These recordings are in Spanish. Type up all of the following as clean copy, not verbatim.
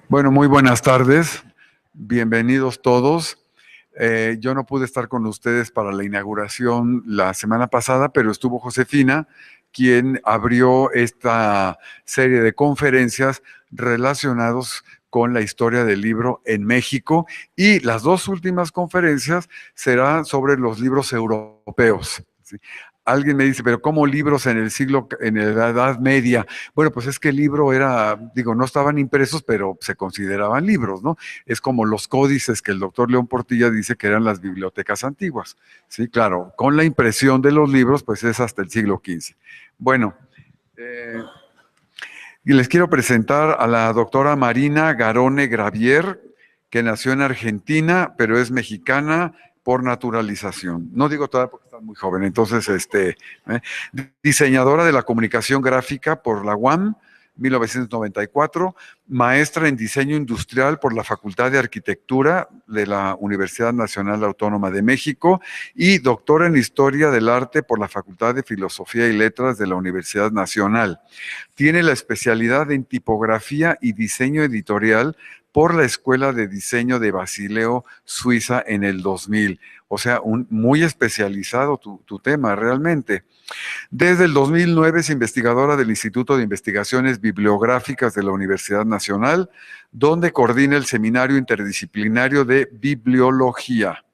Bueno, muy buenas tardes. Bienvenidos todos. Yo no pude estar con ustedes para la inauguración la semana pasada, pero estuvo Josefina, quien abrió esta serie de conferencias relacionados con la historia del libro en México, y las dos últimas conferencias serán sobre los libros europeos, ¿sí? Alguien me dice, pero ¿cómo libros en la Edad Media? Bueno, pues es que el libro era, no estaban impresos, pero se consideraban libros, ¿no? Es como los códices que el doctor León Portilla dice que eran las bibliotecas antiguas, ¿sí? Claro, con la impresión de los libros, pues es hasta el siglo XV. Bueno, y les quiero presentar a la doctora Marina Garone Gravier, que nació en Argentina, pero es mexicana por naturalización. No digo todavía porque está muy joven. Entonces, diseñadora de la comunicación gráfica por la UAM, 1994, maestra en diseño industrial por la Facultad de Arquitectura de la Universidad Nacional Autónoma de México y doctora en Historia del Arte por la Facultad de Filosofía y Letras de la Universidad Nacional. Tiene la especialidad en tipografía y diseño editorial por la Escuela de Diseño de Basileo, Suiza, en el 2000. O sea, muy especializado tu tema realmente. Desde el 2009 es investigadora del Instituto de Investigaciones Bibliográficas de la Universidad Nacional, donde coordina el Seminario Interdisciplinario de Bibliología.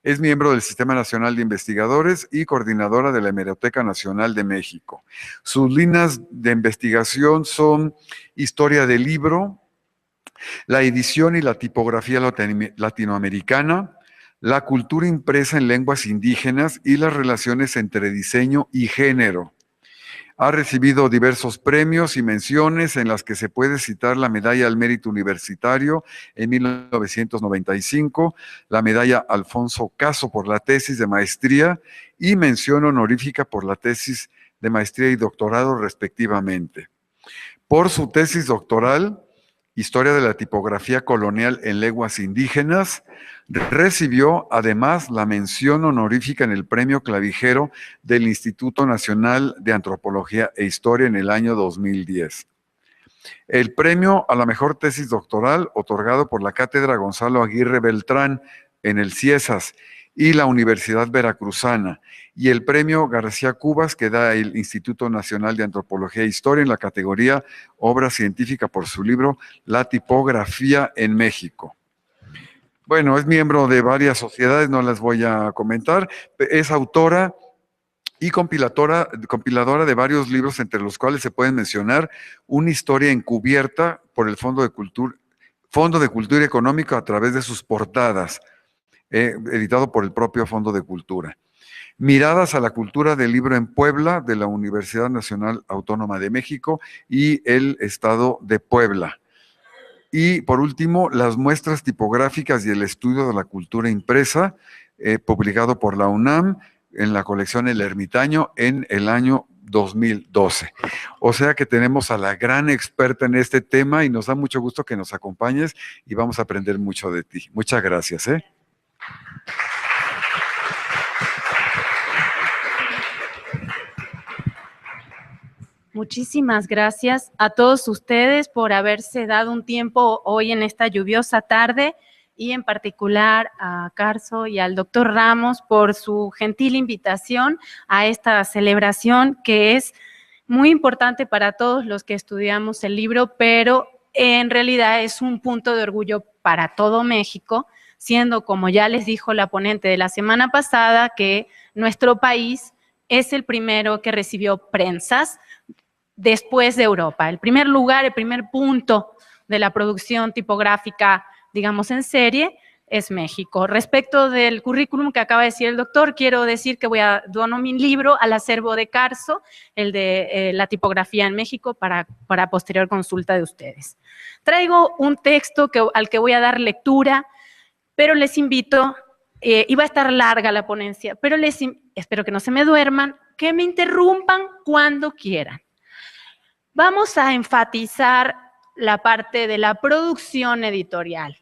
Es miembro del Sistema Nacional de Investigadores y coordinadora de la Hemeroteca Nacional de México. Sus líneas de investigación son historia del libro, la edición y la tipografía latinoamericana, la cultura impresa en lenguas indígenas y las relaciones entre diseño y género. Ha recibido diversos premios y menciones, en las que se puede citar la Medalla al Mérito Universitario en 1995, la Medalla Alfonso Caso por la tesis de maestría y mención honorífica por la tesis de maestría y doctorado respectivamente. Por su tesis doctoral, Historia de la tipografía colonial en lenguas indígenas, recibió además la mención honorífica en el Premio Clavijero del Instituto Nacional de Antropología e Historia en el año 2010. El premio a la mejor tesis doctoral, otorgado por la Cátedra Gonzalo Aguirre Beltrán en el CIESAS y la Universidad Veracruzana, y el premio García Cubas, que da el Instituto Nacional de Antropología e Historia en la categoría Obra Científica por su libro La tipografía en México. Bueno, es miembro de varias sociedades, no las voy a comentar. Es autora y compiladora de varios libros, entre los cuales se pueden mencionar Una historia encubierta por el Fondo de Cultura Económica a través de sus portadas, editado por el propio Fondo de Cultura. Miradas a la cultura del libro en Puebla, de la Universidad Nacional Autónoma de México y el Estado de Puebla. Y por último, Las muestras tipográficas y el estudio de la cultura impresa, publicado por la UNAM en la colección El Ermitaño en el año 2012. O sea que tenemos a la gran experta en este tema y nos da mucho gusto que nos acompañes y vamos a aprender mucho de ti. Muchas gracias. Muchísimas gracias a todos ustedes por haberse dado un tiempo hoy en esta lluviosa tarde, y en particular a Carso y al doctor Ramos por su gentil invitación a esta celebración, que es muy importante para todos los que estudiamos el libro, pero en realidad es un punto de orgullo para todo México, siendo, como ya les dijo la ponente de la semana pasada, que nuestro país es el primero que recibió prensas después de Europa. El primer lugar, el primer punto de la producción tipográfica, digamos, en serie, es México. Respecto del currículum que acaba de decir el doctor, quiero decir que dono mi libro al acervo de Carso, el de la tipografía en México, para posterior consulta de ustedes. Traigo un texto al que voy a dar lectura, pero les invito, iba a estar larga la ponencia, pero espero que no se me duerman, que me interrumpan cuando quieran. Vamos a enfatizar la parte de la producción editorial,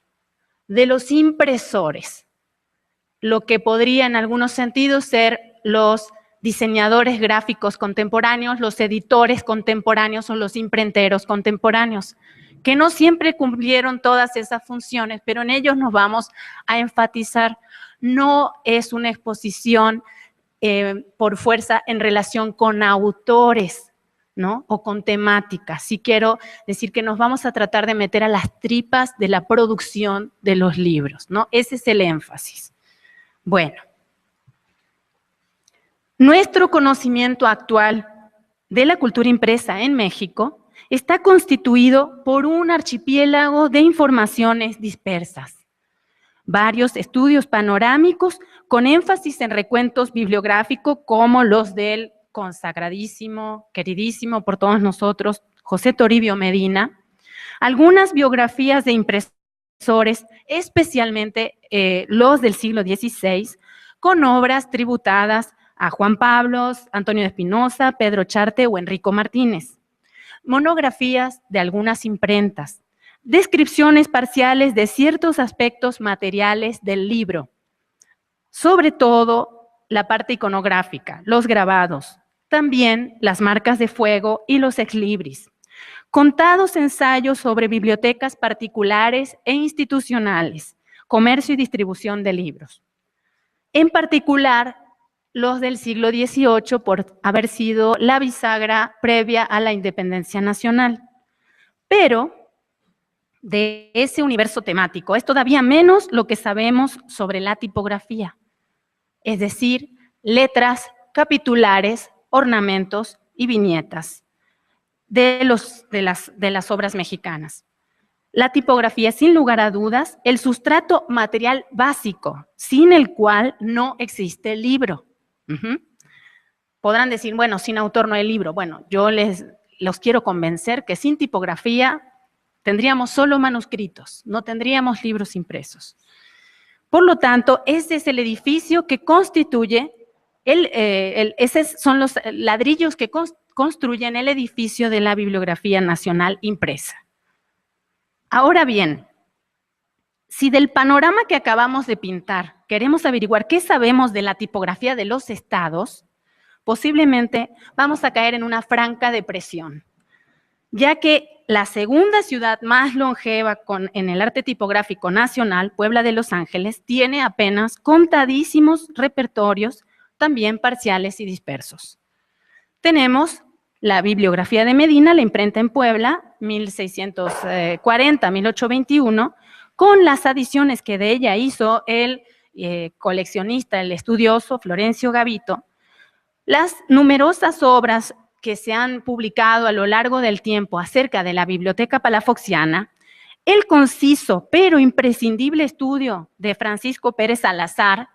de los impresores, lo que podría en algunos sentidos ser los diseñadores gráficos contemporáneos, los editores contemporáneos o los imprenteros contemporáneos, que no siempre cumplieron todas esas funciones, pero en ellos nos vamos a enfatizar. No es una exposición por fuerza en relación con autores, ¿no? O con temáticas. Sí quiero decir que nos vamos a tratar de meter a las tripas de la producción de los libros, ¿no? Ese es el énfasis. Bueno, nuestro conocimiento actual de la cultura impresa en México está constituido por un archipiélago de informaciones dispersas. Varios estudios panorámicos con énfasis en recuentos bibliográficos como los del consagradísimo, queridísimo por todos nosotros, José Toribio Medina, algunas biografías de impresores, especialmente los del siglo XVI, con obras tributadas a Juan Pablos, Antonio de Espinosa, Pedro Charte o Enrico Martínez, monografías de algunas imprentas, descripciones parciales de ciertos aspectos materiales del libro, sobre todo la parte iconográfica, los grabados, también las marcas de fuego y los exlibris, contados ensayos sobre bibliotecas particulares e institucionales, comercio y distribución de libros. En particular, los del siglo XVIII, por haber sido la bisagra previa a la independencia nacional. Pero de ese universo temático es todavía menos lo que sabemos sobre la tipografía, es decir, letras, capitulares, ornamentos y viñetas de las obras mexicanas. La tipografía es, sin lugar a dudas, el sustrato material básico, sin el cual no existe el libro. Podrán decir, bueno, sin autor no hay libro. Bueno, yo los quiero convencer que sin tipografía tendríamos solo manuscritos, no tendríamos libros impresos. Por lo tanto, ese es el edificio que constituye, esos son los ladrillos que construyen el edificio de la Bibliografía Nacional impresa. Ahora bien, si del panorama que acabamos de pintar queremos averiguar qué sabemos de la tipografía de los estados, posiblemente vamos a caer en una franca depresión, ya que la segunda ciudad más longeva en el arte tipográfico nacional, Puebla de Los Ángeles, tiene apenas contadísimos repertorios, también parciales y dispersos. Tenemos la bibliografía de Medina, la imprenta en Puebla, 1640-1821, con las adiciones que de ella hizo el coleccionista, el estudioso Florencio Gavito, las numerosas obras que se han publicado a lo largo del tiempo acerca de la Biblioteca Palafoxiana, el conciso pero imprescindible estudio de Francisco Pérez Salazar,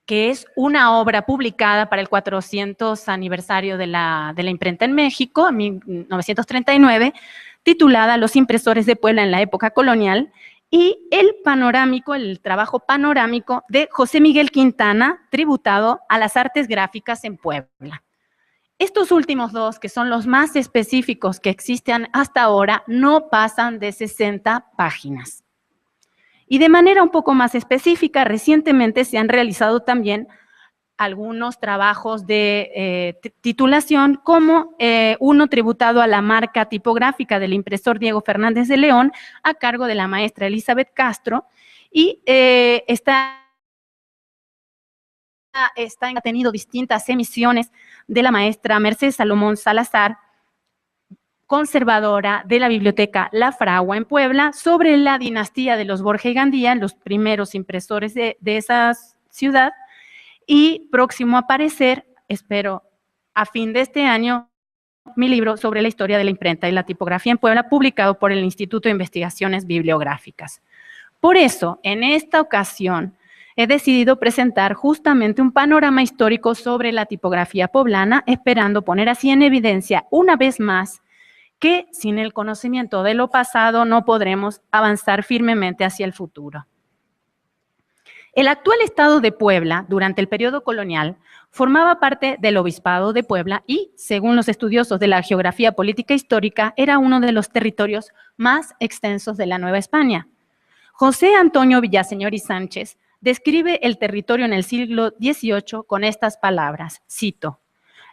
que es una obra publicada para el 400 aniversario de la imprenta en México, en 1939, titulada Los impresores de Puebla en la época colonial, y el trabajo panorámico de José Miguel Quintana, tributado a las artes gráficas en Puebla. Estos últimos dos, que son los más específicos que existen hasta ahora, no pasan de 60 páginas. Y de manera un poco más específica, recientemente se han realizado también algunos trabajos de titulación, como uno tributado a la marca tipográfica del impresor Diego Fernández de León, a cargo de la maestra Elizabeth Castro, y ha tenido distintas emisiones de la maestra Mercedes Salomón Salazar, conservadora de la Biblioteca La Fragua en Puebla, sobre la dinastía de los Borja y Gandía, los primeros impresores de esa ciudad, y próximo a aparecer, espero a fin de este año, mi libro sobre la historia de la imprenta y la tipografía en Puebla, publicado por el Instituto de Investigaciones Bibliográficas. Por eso, en esta ocasión, he decidido presentar justamente un panorama histórico sobre la tipografía poblana, esperando poner así en evidencia una vez más que sin el conocimiento de lo pasado no podremos avanzar firmemente hacia el futuro. El actual estado de Puebla, durante el periodo colonial, formaba parte del Obispado de Puebla y, según los estudiosos de la geografía política histórica, era uno de los territorios más extensos de la Nueva España. José Antonio Villaseñor y Sánchez describe el territorio en el siglo XVIII con estas palabras, cito: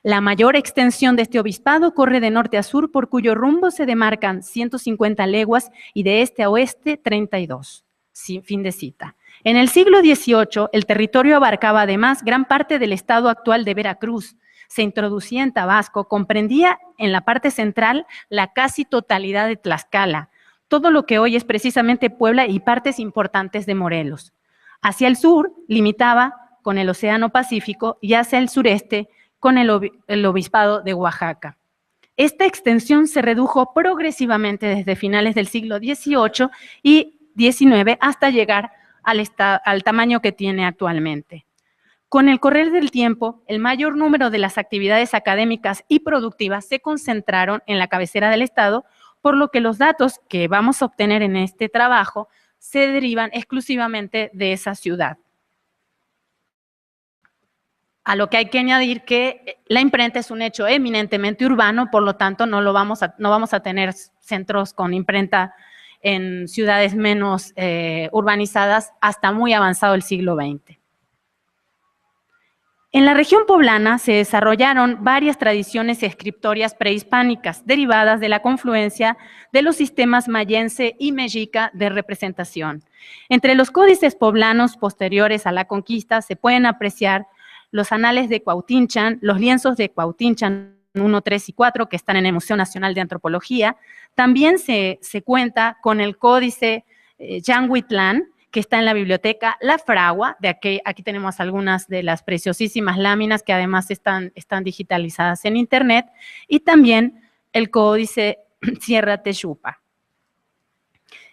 la mayor extensión de este obispado corre de norte a sur, por cuyo rumbo se demarcan 150 leguas y de este a oeste 32. Sí, fin de cita. En el siglo XVIII, el territorio abarcaba además gran parte del estado actual de Veracruz. Se introducía en Tabasco, comprendía en la parte central la casi totalidad de Tlaxcala, todo lo que hoy es precisamente Puebla y partes importantes de Morelos. Hacia el sur limitaba con el Océano Pacífico y hacia el sureste con el obispado de Oaxaca. Esta extensión se redujo progresivamente desde finales del siglo XVIII y XIX hasta llegar al tamaño que tiene actualmente. Con el correr del tiempo, el mayor número de las actividades académicas y productivas se concentraron en la cabecera del estado, por lo que los datos que vamos a obtener en este trabajo se derivan exclusivamente de esa ciudad. A lo que hay que añadir que la imprenta es un hecho eminentemente urbano, por lo tanto no vamos a tener centros con imprenta en ciudades menos urbanizadas hasta muy avanzado el siglo XX. En la región poblana se desarrollaron varias tradiciones escriptorias prehispánicas derivadas de la confluencia de los sistemas mayense y mexica de representación. Entre los códices poblanos posteriores a la conquista se pueden apreciar los anales de Cuautinchan, los lienzos de Cuautinchan 1, 3 y 4 que están en el Museo Nacional de Antropología. También se cuenta con el códice Yanguitlán, que está en la biblioteca La Fragua, aquí tenemos algunas de las preciosísimas láminas que además están digitalizadas en internet, y también el códice Sierra Texupa.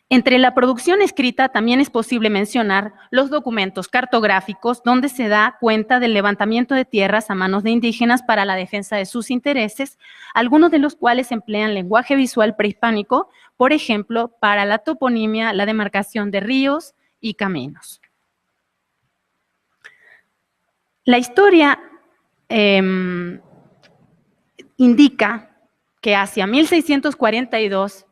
Entre la producción escrita también es posible mencionar los documentos cartográficos donde se da cuenta del levantamiento de tierras a manos de indígenas para la defensa de sus intereses, algunos de los cuales emplean lenguaje visual prehispánico, por ejemplo, para la toponimia, la demarcación de ríos y caminos. La historia indica que hacia 1642,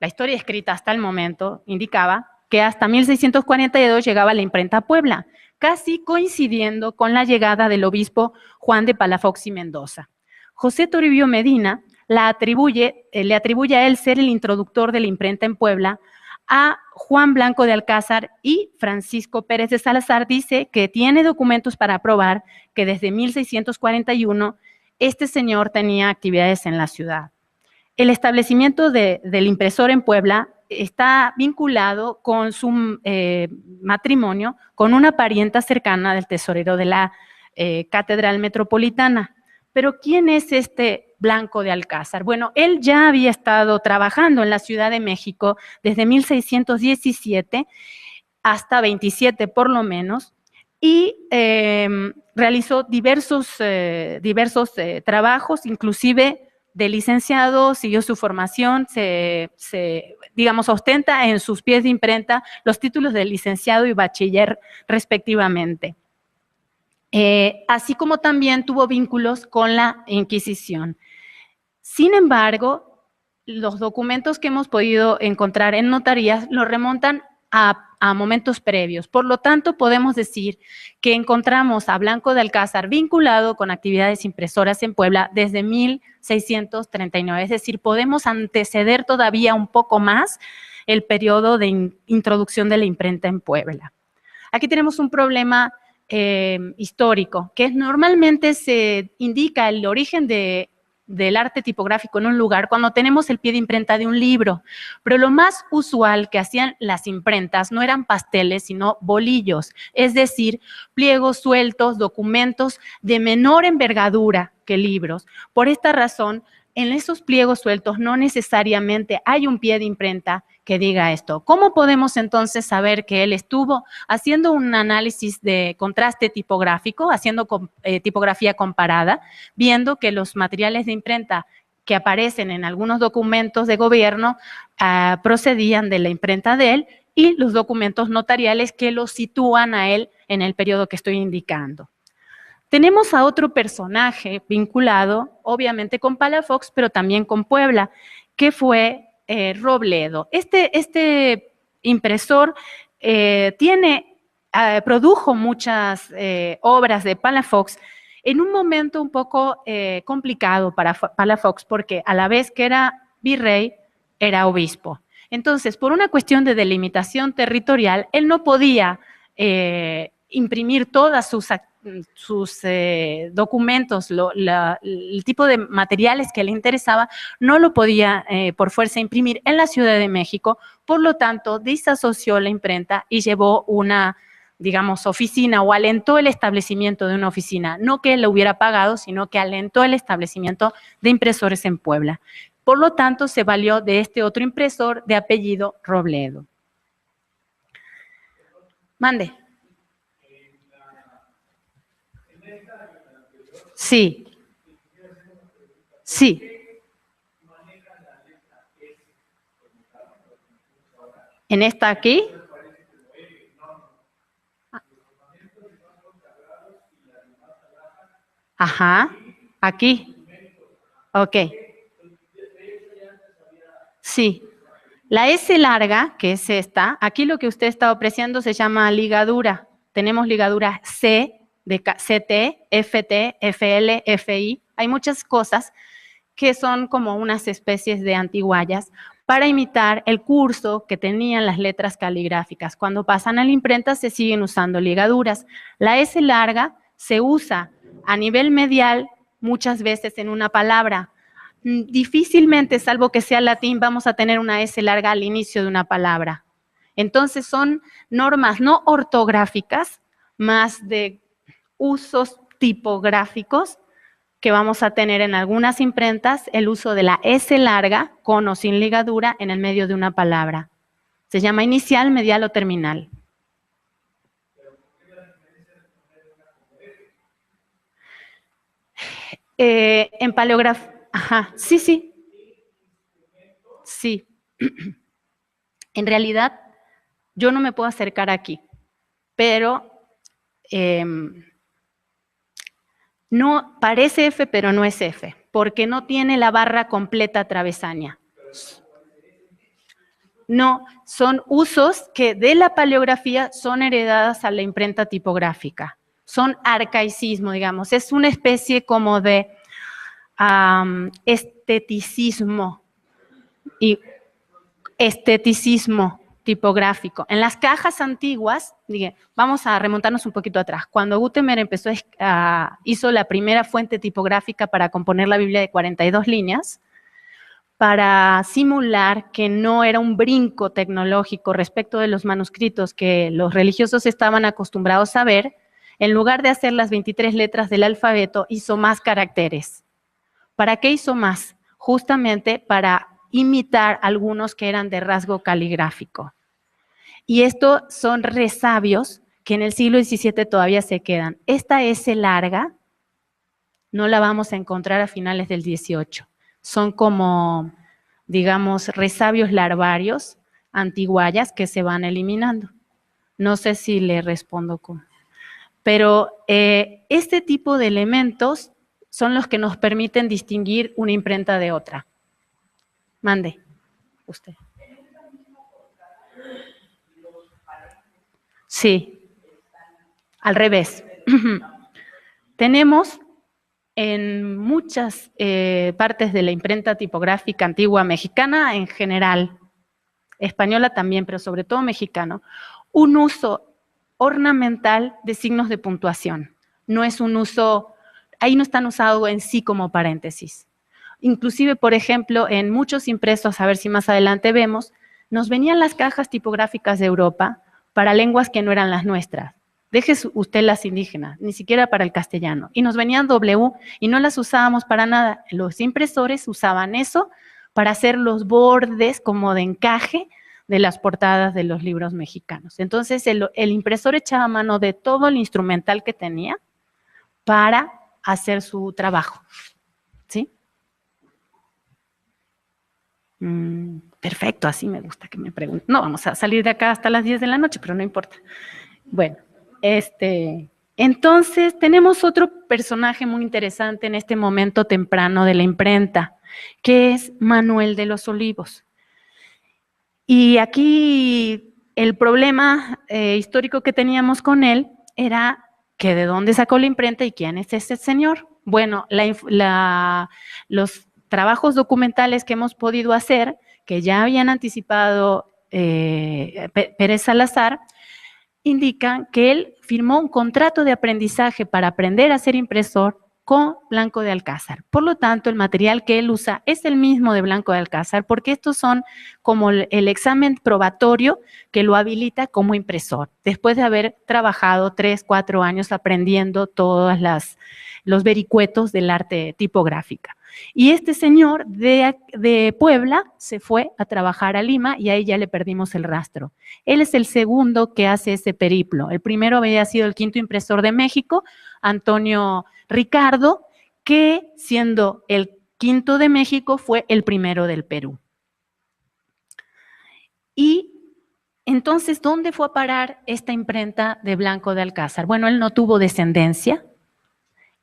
la historia escrita hasta el momento indicaba que hasta 1642 llegaba la imprenta a Puebla, casi coincidiendo con la llegada del obispo Juan de Palafox y Mendoza. José Toribio Medina le atribuye a él ser el introductor de la imprenta en Puebla. A Juan Blanco de Alcázar y Francisco Pérez de Salazar dice que tiene documentos para probar que desde 1641 este señor tenía actividades en la ciudad. El establecimiento del impresor en Puebla está vinculado con su matrimonio con una parienta cercana del tesorero de la Catedral Metropolitana. Pero ¿quién es este Blanco de Alcázar? Bueno, él ya había estado trabajando en la Ciudad de México desde 1617 hasta 27 por lo menos, y realizó diversos trabajos, inclusive de licenciado, siguió su formación, digamos, ostenta en sus pies de imprenta los títulos de licenciado y bachiller respectivamente. Así como también tuvo vínculos con la Inquisición. Sin embargo, los documentos que hemos podido encontrar en notarías lo remontan a momentos previos. Por lo tanto, podemos decir que encontramos a Blanco de Alcázar vinculado con actividades impresoras en Puebla desde 1639. Es decir, podemos anteceder todavía un poco más el periodo de introducción de la imprenta en Puebla. Aquí tenemos un problema histórico, que normalmente se indica el origen del arte tipográfico en un lugar cuando tenemos el pie de imprenta de un libro, pero lo más usual que hacían las imprentas no eran pasteles, sino bolillos, es decir, pliegos sueltos, documentos de menor envergadura que libros. Por esta razón, en esos pliegos sueltos no necesariamente hay un pie de imprenta que diga esto. ¿Cómo podemos entonces saber que él estuvo haciendo un análisis de contraste tipográfico, haciendo tipografía comparada, viendo que los materiales de imprenta que aparecen en algunos documentos de gobierno procedían de la imprenta de él y los documentos notariales que lo sitúan a él en el periodo que estoy indicando? Tenemos a otro personaje vinculado, obviamente con Palafox, pero también con Puebla, que fue Robledo. Este impresor tiene produjo muchas obras de Palafox en un momento un poco complicado para Palafox, porque a la vez que era virrey, era obispo. Entonces, por una cuestión de delimitación territorial, él no podía imprimir todas sus documentos, el tipo de materiales que le interesaba, no lo podía por fuerza imprimir en la Ciudad de México. Por lo tanto, desasoció la imprenta y llevó una, digamos, oficina, o alentó el establecimiento de una oficina. No que él lo hubiera pagado, sino que alentó el establecimiento de impresores en Puebla. Por lo tanto, se valió de este otro impresor de apellido Robledo. Mande. Sí. Sí. ¿En esta aquí? Ajá. Aquí. Ok. Sí. La S larga, que es esta, aquí lo que usted está apreciando se llama ligadura. Tenemos ligadura C, de CT, FT, FL, FI. Hay muchas cosas que son como unas especies de antiguallas para imitar el curso que tenían las letras caligráficas. Cuando pasan a la imprenta se siguen usando ligaduras. La S larga se usa a nivel medial muchas veces en una palabra. Difícilmente, salvo que sea latín, vamos a tener una S larga al inicio de una palabra. Entonces son normas no ortográficas, más de usos tipográficos que vamos a tener en algunas imprentas, el uso de la S larga, con o sin ligadura, en el medio de una palabra. Se llama inicial, medial o terminal. En paleografía, ajá, sí, sí. Sí. En realidad, yo no me puedo acercar aquí, pero no, parece F, pero no es F, porque no tiene la barra completa travesánea. No, son usos que de la paleografía son heredadas a la imprenta tipográfica. Son arcaicismo, digamos. Es una especie como de esteticismo tipográfico. En las cajas antiguas, vamos a remontarnos un poquito atrás. Cuando Gutenberg hizo la primera fuente tipográfica para componer la Biblia de 42 líneas, para simular que no era un brinco tecnológico respecto de los manuscritos que los religiosos estaban acostumbrados a ver, en lugar de hacer las 23 letras del alfabeto, hizo más caracteres. ¿Para qué hizo más? Justamente para imitar algunos que eran de rasgo caligráfico. Y estos son resabios que en el siglo XVII todavía se quedan. Esta S larga no la vamos a encontrar a finales del XVIII. Son como, digamos, resabios larvarios, antiguallas, que se van eliminando. No sé si le respondo con... Pero este tipo de elementos son los que nos permiten distinguir una imprenta de otra. Mande, usted. Sí, al revés. Tenemos en muchas partes de la imprenta tipográfica antigua mexicana en general, española también, pero sobre todo mexicano, un uso ornamental de signos de puntuación. No es un uso, ahí no están usados en sí como paréntesis. Inclusive, por ejemplo, en muchos impresos, a ver si más adelante vemos, nos venían las cajas tipográficas de Europa para lenguas que no eran las nuestras. Deje usted las indígenas, ni siquiera para el castellano. Y nos venían W y no las usábamos para nada. Los impresores usaban eso para hacer los bordes como de encaje de las portadas de los libros mexicanos. Entonces, el impresor echaba mano de todo el instrumental que tenía para hacer su trabajo. ¿Sí? Perfecto, así me gusta que me pregunten. No vamos a salir de acá hasta las 10 de la noche, pero no importa. Bueno, entonces tenemos otro personaje muy interesante en este momento temprano de la imprenta, que es Manuel de los Olivos. Y aquí El problema histórico que teníamos con él era que de dónde sacó la imprenta y quién es ese señor. Bueno, los trabajos documentales que hemos podido hacer, que ya habían anticipado Pérez Salazar, indican que él firmó un contrato de aprendizaje para aprender a ser impresor con Blanco de Alcázar. Por lo tanto, el material que él usa es el mismo de Blanco de Alcázar, porque estos son como el examen probatorio que lo habilita como impresor, después de haber trabajado 3, 4 años aprendiendo todos los vericuetos del arte tipográfica. Y este señor de Puebla se fue a trabajar a Lima y ahí ya le perdimos el rastro. Él es el segundo que hace ese periplo. El primero había sido el quinto impresor de México, Antonio Ricardo, que siendo el quinto de México fue el primero del Perú. Y entonces, ¿dónde fue a parar esta imprenta de Blanco de Alcázar? Bueno, él no tuvo descendencia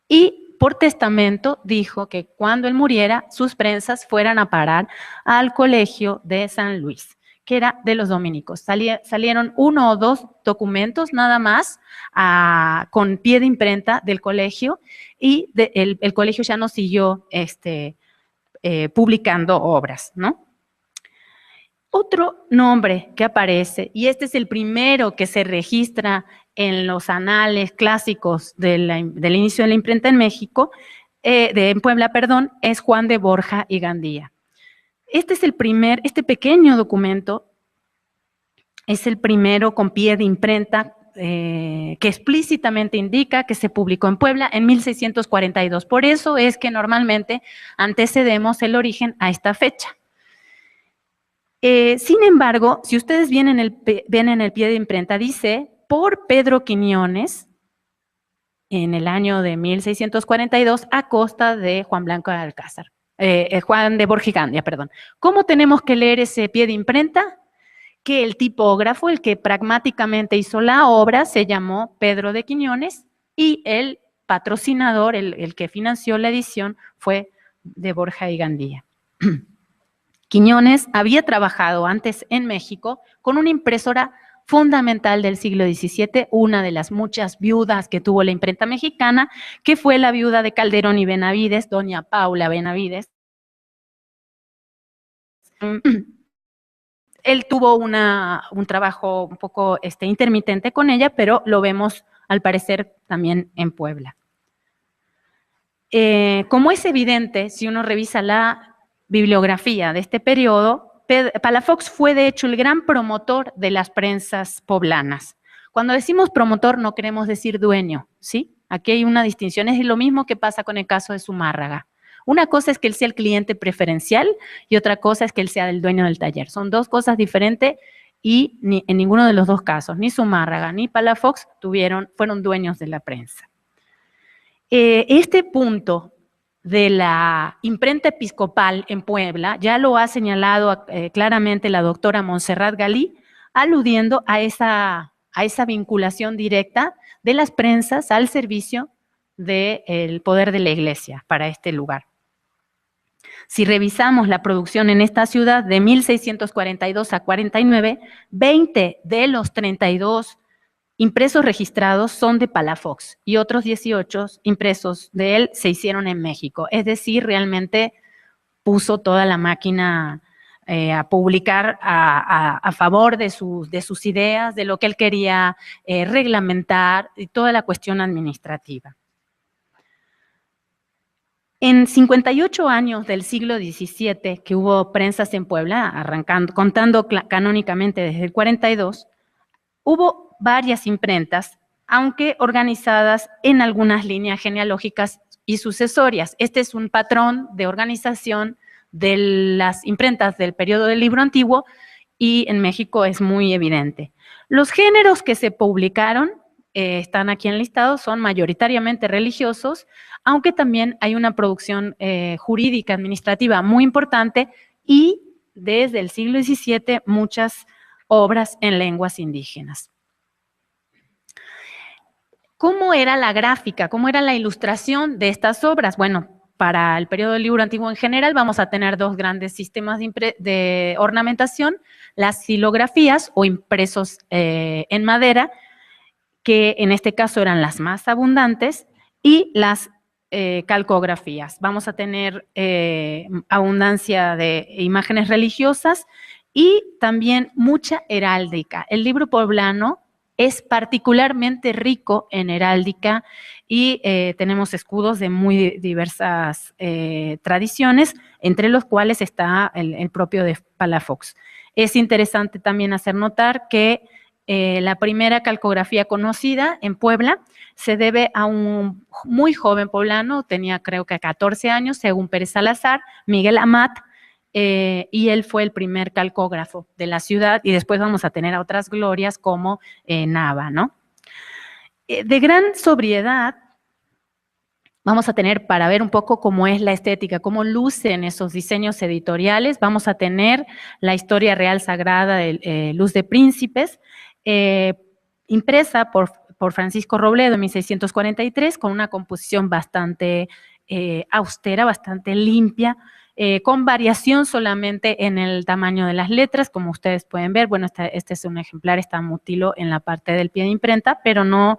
y por testamento dijo que cuando él muriera, sus prensas fueran a parar al colegio de San Luis, que era de los dominicos. Salieron 1 o 2 documentos nada más con pie de imprenta del colegio y el colegio ya no siguió publicando obras, ¿no? Otro nombre que aparece, y este es el primero que se registra en los anales clásicos del inicio de la imprenta en México, en Puebla, perdón, es Juan de Borja y Gandía. Este pequeño documento es el primero con pie de imprenta que explícitamente indica que se publicó en Puebla en 1642. Por eso es que normalmente antecedemos el origen a esta fecha. Sin embargo, si ustedes ven en el pie de imprenta, dice por Pedro Quiñones en el año de 1642 a costa de Juan Blanco de Alcázar, Juan de Borja y Gandia, perdón. ¿Cómo tenemos que leer ese pie de imprenta? Que el tipógrafo, el que pragmáticamente hizo la obra, se llamó Pedro de Quiñones y el patrocinador, el que financió la edición, fue de Borja y Gandía. Quiñones había trabajado antes en México con una impresora fundamental del siglo XVII, una de las muchas viudas que tuvo la imprenta mexicana, que fue la viuda de Calderón y Benavides, doña Paula Benavides. Él tuvo un trabajo un poco intermitente con ella, pero lo vemos al parecer también en Puebla. Como es evidente, si uno revisa la bibliografía de este periodo, Palafox fue de hecho el gran promotor de las prensas poblanas. Cuando decimos promotor no queremos decir dueño, ¿sí? Aquí hay una distinción, es lo mismo que pasa con el caso de Zumárraga. Una cosa es que él sea el cliente preferencial y otra cosa es que él sea el dueño del taller. Son dos cosas diferentes y en ninguno de los dos casos, ni Zumárraga ni Palafox fueron dueños de la prensa. Este punto de la imprenta episcopal en Puebla ya lo ha señalado claramente la doctora Montserrat Galí, aludiendo a esa vinculación directa de las prensas al servicio del poder de la Iglesia para este lugar. Si revisamos la producción en esta ciudad de 1642 a 49, 20 de los 32 impresos registrados son de Palafox y otros 18 impresos de él se hicieron en México. Es decir, realmente puso toda la máquina a publicar a favor de sus ideas, de lo que él quería reglamentar y toda la cuestión administrativa. En 58 años del siglo XVII que hubo prensas en Puebla, contando canónicamente desde el 42, hubo varias imprentas, aunque organizadas en algunas líneas genealógicas y sucesorias. Este es un patrón de organización de las imprentas del periodo del Libro Antiguo y en México es muy evidente. Los géneros que se publicaron están aquí enlistados, son mayoritariamente religiosos, aunque también hay una producción jurídica, administrativa muy importante y desde el siglo XVII muchas obras en lenguas indígenas. ¿Cómo era la gráfica? ¿Cómo era la ilustración de estas obras? Bueno, para el periodo del libro antiguo en general vamos a tener dos grandes sistemas de ornamentación, las xilografías o impresos en madera, que en este caso eran las más abundantes, y las calcografías. Vamos a tener abundancia de imágenes religiosas y también mucha heráldica. El libro poblano es particularmente rico en heráldica y tenemos escudos de muy diversas tradiciones, entre los cuales está el propio de Palafox. Es interesante también hacer notar que la primera calcografía conocida en Puebla se debe a un muy joven poblano, tenía creo que 14 años, según Pérez Salazar, Miguel Amat, y él fue el primer calcógrafo de la ciudad, y después vamos a tener a otras glorias como Nava, ¿no? De gran sobriedad vamos a tener, para ver un poco cómo es la estética, cómo lucen esos diseños editoriales, vamos a tener la Historia Real Sagrada de Luz de Príncipes, impresa por Francisco Robledo en 1643, con una composición bastante austera, bastante limpia, con variación solamente en el tamaño de las letras, como ustedes pueden ver. Bueno, este es un ejemplar, está mutilo en la parte del pie de imprenta, pero no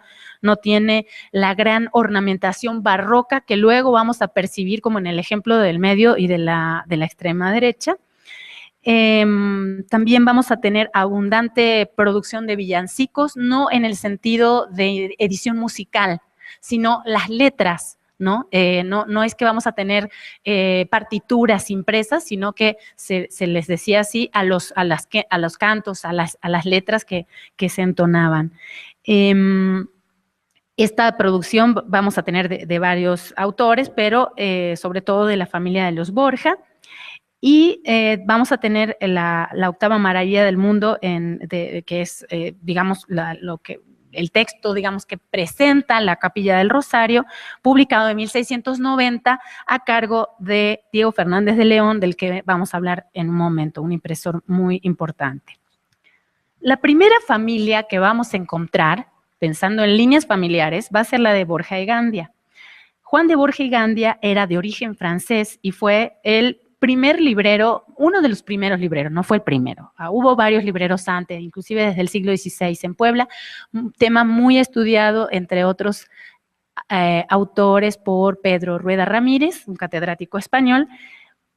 tiene la gran ornamentación barroca que luego vamos a percibir como en el ejemplo del medio y de la extrema derecha. También vamos a tener abundante producción de villancicos, no en el sentido de edición musical, sino las letras, ¿no? No es que vamos a tener partituras impresas, sino que se les decía así a los cantos, a las letras que se entonaban. Esta producción vamos a tener de varios autores, pero sobre todo de la familia de los Borja. Y vamos a tener la octava maravilla del mundo, que es, digamos, el texto, digamos, que presenta la Capilla del Rosario, publicado en 1690 a cargo de Diego Fernández de León, del que vamos a hablar en un momento, un impresor muy importante. La primera familia que vamos a encontrar, pensando en líneas familiares, va a ser la de Borja y Gandia. Juan de Borja y Gandia era de origen francés y fue el primer librero, uno de los primeros libreros, no fue el primero. Hubo varios libreros antes, inclusive desde el siglo XVI en Puebla, un tema muy estudiado, entre otros autores, por Pedro Rueda Ramírez, un catedrático español,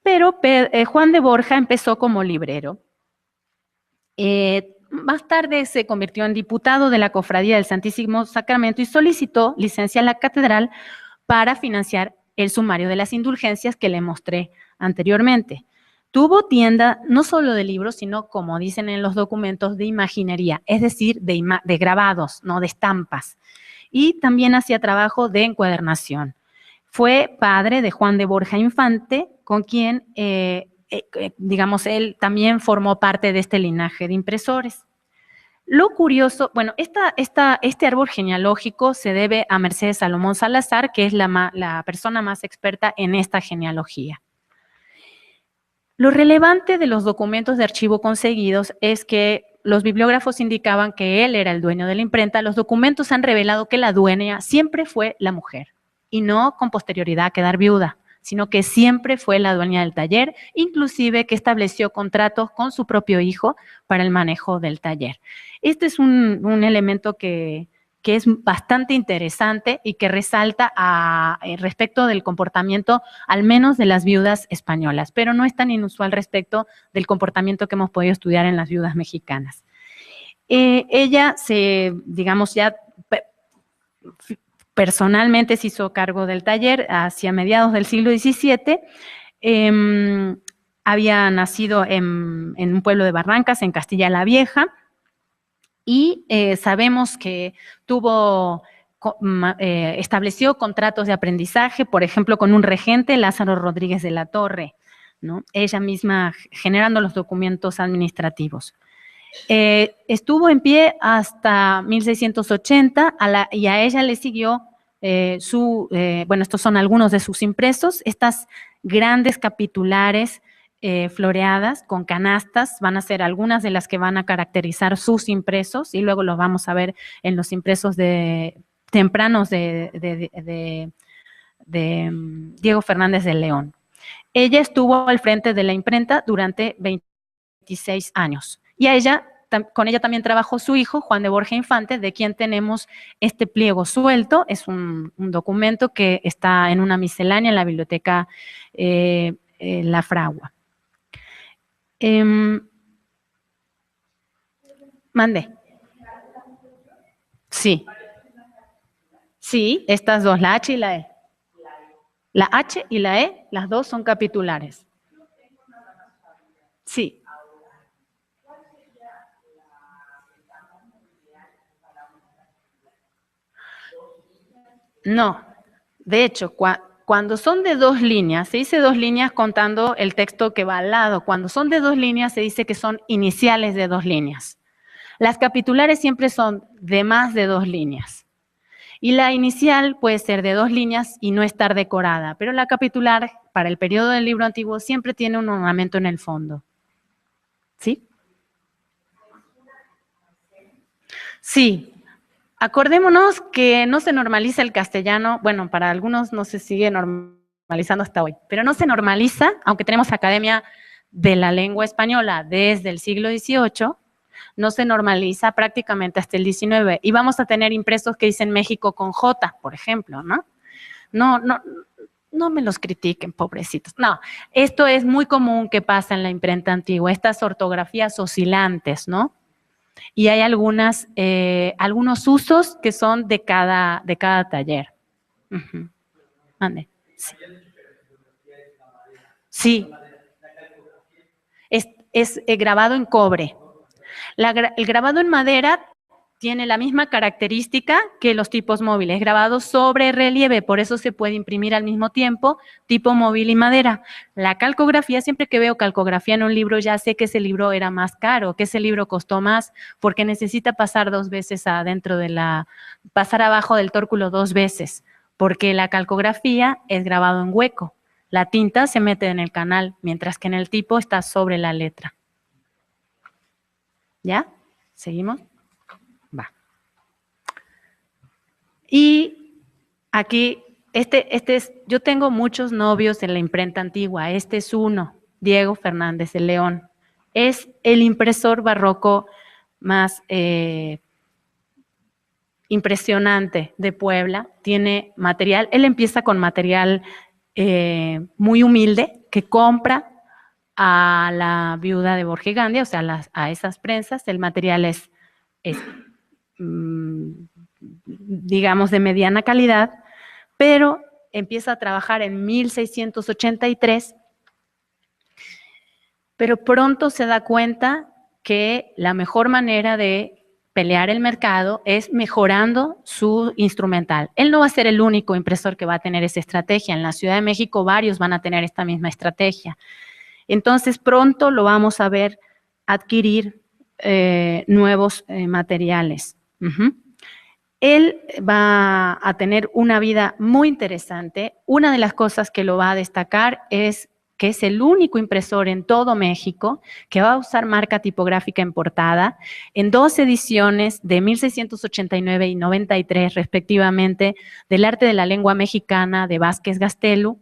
pero Juan de Borja empezó como librero. Más tarde se convirtió en diputado de la Cofradía del Santísimo Sacramento y solicitó licencia a la catedral para financiar el sumario de las indulgencias que le mostré anteriormente. Tuvo tienda no solo de libros, sino, como dicen en los documentos, de imaginería, es decir, de grabados, no de estampas. Y también hacía trabajo de encuadernación. Fue padre de Juan de Borja Infante, con quien, digamos, él también formó parte de este linaje de impresores. Lo curioso, bueno, este árbol genealógico se debe a Mercedes Salomón Salazar, que es la persona más experta en esta genealogía. Lo relevante de los documentos de archivo conseguidos es que los bibliógrafos indicaban que él era el dueño de la imprenta. Los documentos han revelado que la dueña siempre fue la mujer, y no con posterioridad a quedar viuda, sino que siempre fue la dueña del taller, inclusive que estableció contratos con su propio hijo para el manejo del taller. Este es un elemento que es bastante interesante y que resalta respecto del comportamiento, al menos de las viudas españolas, pero no es tan inusual respecto del comportamiento que hemos podido estudiar en las viudas mexicanas. Ella digamos, ya personalmente se hizo cargo del taller hacia mediados del siglo XVII. Había nacido en un pueblo de Barrancas, en Castilla la Vieja, y sabemos que estableció contratos de aprendizaje, por ejemplo, con un regente, Lázaro Rodríguez de la Torre, ¿no? Ella misma generando los documentos administrativos. Estuvo en pie hasta 1680 y a ella le siguió bueno, estos son algunos de sus impresos, estas grandes capitulares floreadas con canastas, van a ser algunas de las que van a caracterizar sus impresos, y luego los vamos a ver en los impresos tempranos de Diego Fernández de León. Ella estuvo al frente de la imprenta durante 26 años y con ella también trabajó su hijo, Juan de Borja Infante, de quien tenemos este pliego suelto. Es un documento que está en una miscelánea en la biblioteca La Fragua. Mande. Sí. Sí, estas dos, la H y la E. La H y la E, las dos son capitulares. Sí. No, de hecho, cuando son de 2 líneas, se dice 2 líneas contando el texto que va al lado. Cuando son de 2 líneas, se dice que son iniciales de 2 líneas. Las capitulares siempre son de más de 2 líneas. Y la inicial puede ser de 2 líneas y no estar decorada, pero la capitular, para el periodo del libro antiguo, siempre tiene un ornamento en el fondo. ¿Sí? Sí. Acordémonos que no se normaliza el castellano, bueno, para algunos no se sigue normalizando hasta hoy, pero no se normaliza, aunque tenemos Academia de la Lengua Española desde el siglo XVIII, no se normaliza prácticamente hasta el XIX. Y vamos a tener impresos que dicen México con J, por ejemplo, ¿no? No me los critiquen, pobrecitos. No, esto es muy común que pasa en la imprenta antigua, estas ortografías oscilantes, ¿no? Y hay algunos usos que son de cada taller. Mande. Sí. Sí. Es grabado en cobre. El grabado en madera tiene la misma característica que los tipos móviles, grabado sobre relieve, por eso se puede imprimir al mismo tiempo, tipo móvil y madera. La calcografía, siempre que veo calcografía en un libro, ya sé que ese libro era más caro, que ese libro costó más, porque necesita pasar 2 veces pasar abajo del tórculo 2 veces, porque la calcografía es grabado en hueco. La tinta se mete en el canal, mientras que en el tipo está sobre la letra. ¿Ya? ¿Seguimos? Va. Y aquí, yo tengo muchos novios en la imprenta antigua. Este es uno, Diego Fernández de León. Es el impresor barroco más impresionante de Puebla. Tiene material, él empieza con material muy humilde que compra a la viuda de Borja Gandia, o sea, a esas prensas. El material es digamos, de mediana calidad, pero empieza a trabajar en 1683, pero pronto se da cuenta que la mejor manera de pelear el mercado es mejorando su instrumental. Él no va a ser el único impresor que va a tener esa estrategia. En la Ciudad de México varios van a tener esta misma estrategia. Entonces pronto lo vamos a ver adquirir nuevos materiales. Él va a tener una vida muy interesante. Una de las cosas que lo va a destacar es que es el único impresor en todo México que va a usar marca tipográfica en portada en 2 ediciones de 1689 y 93 respectivamente del Arte de la Lengua Mexicana de Vázquez Gastelu,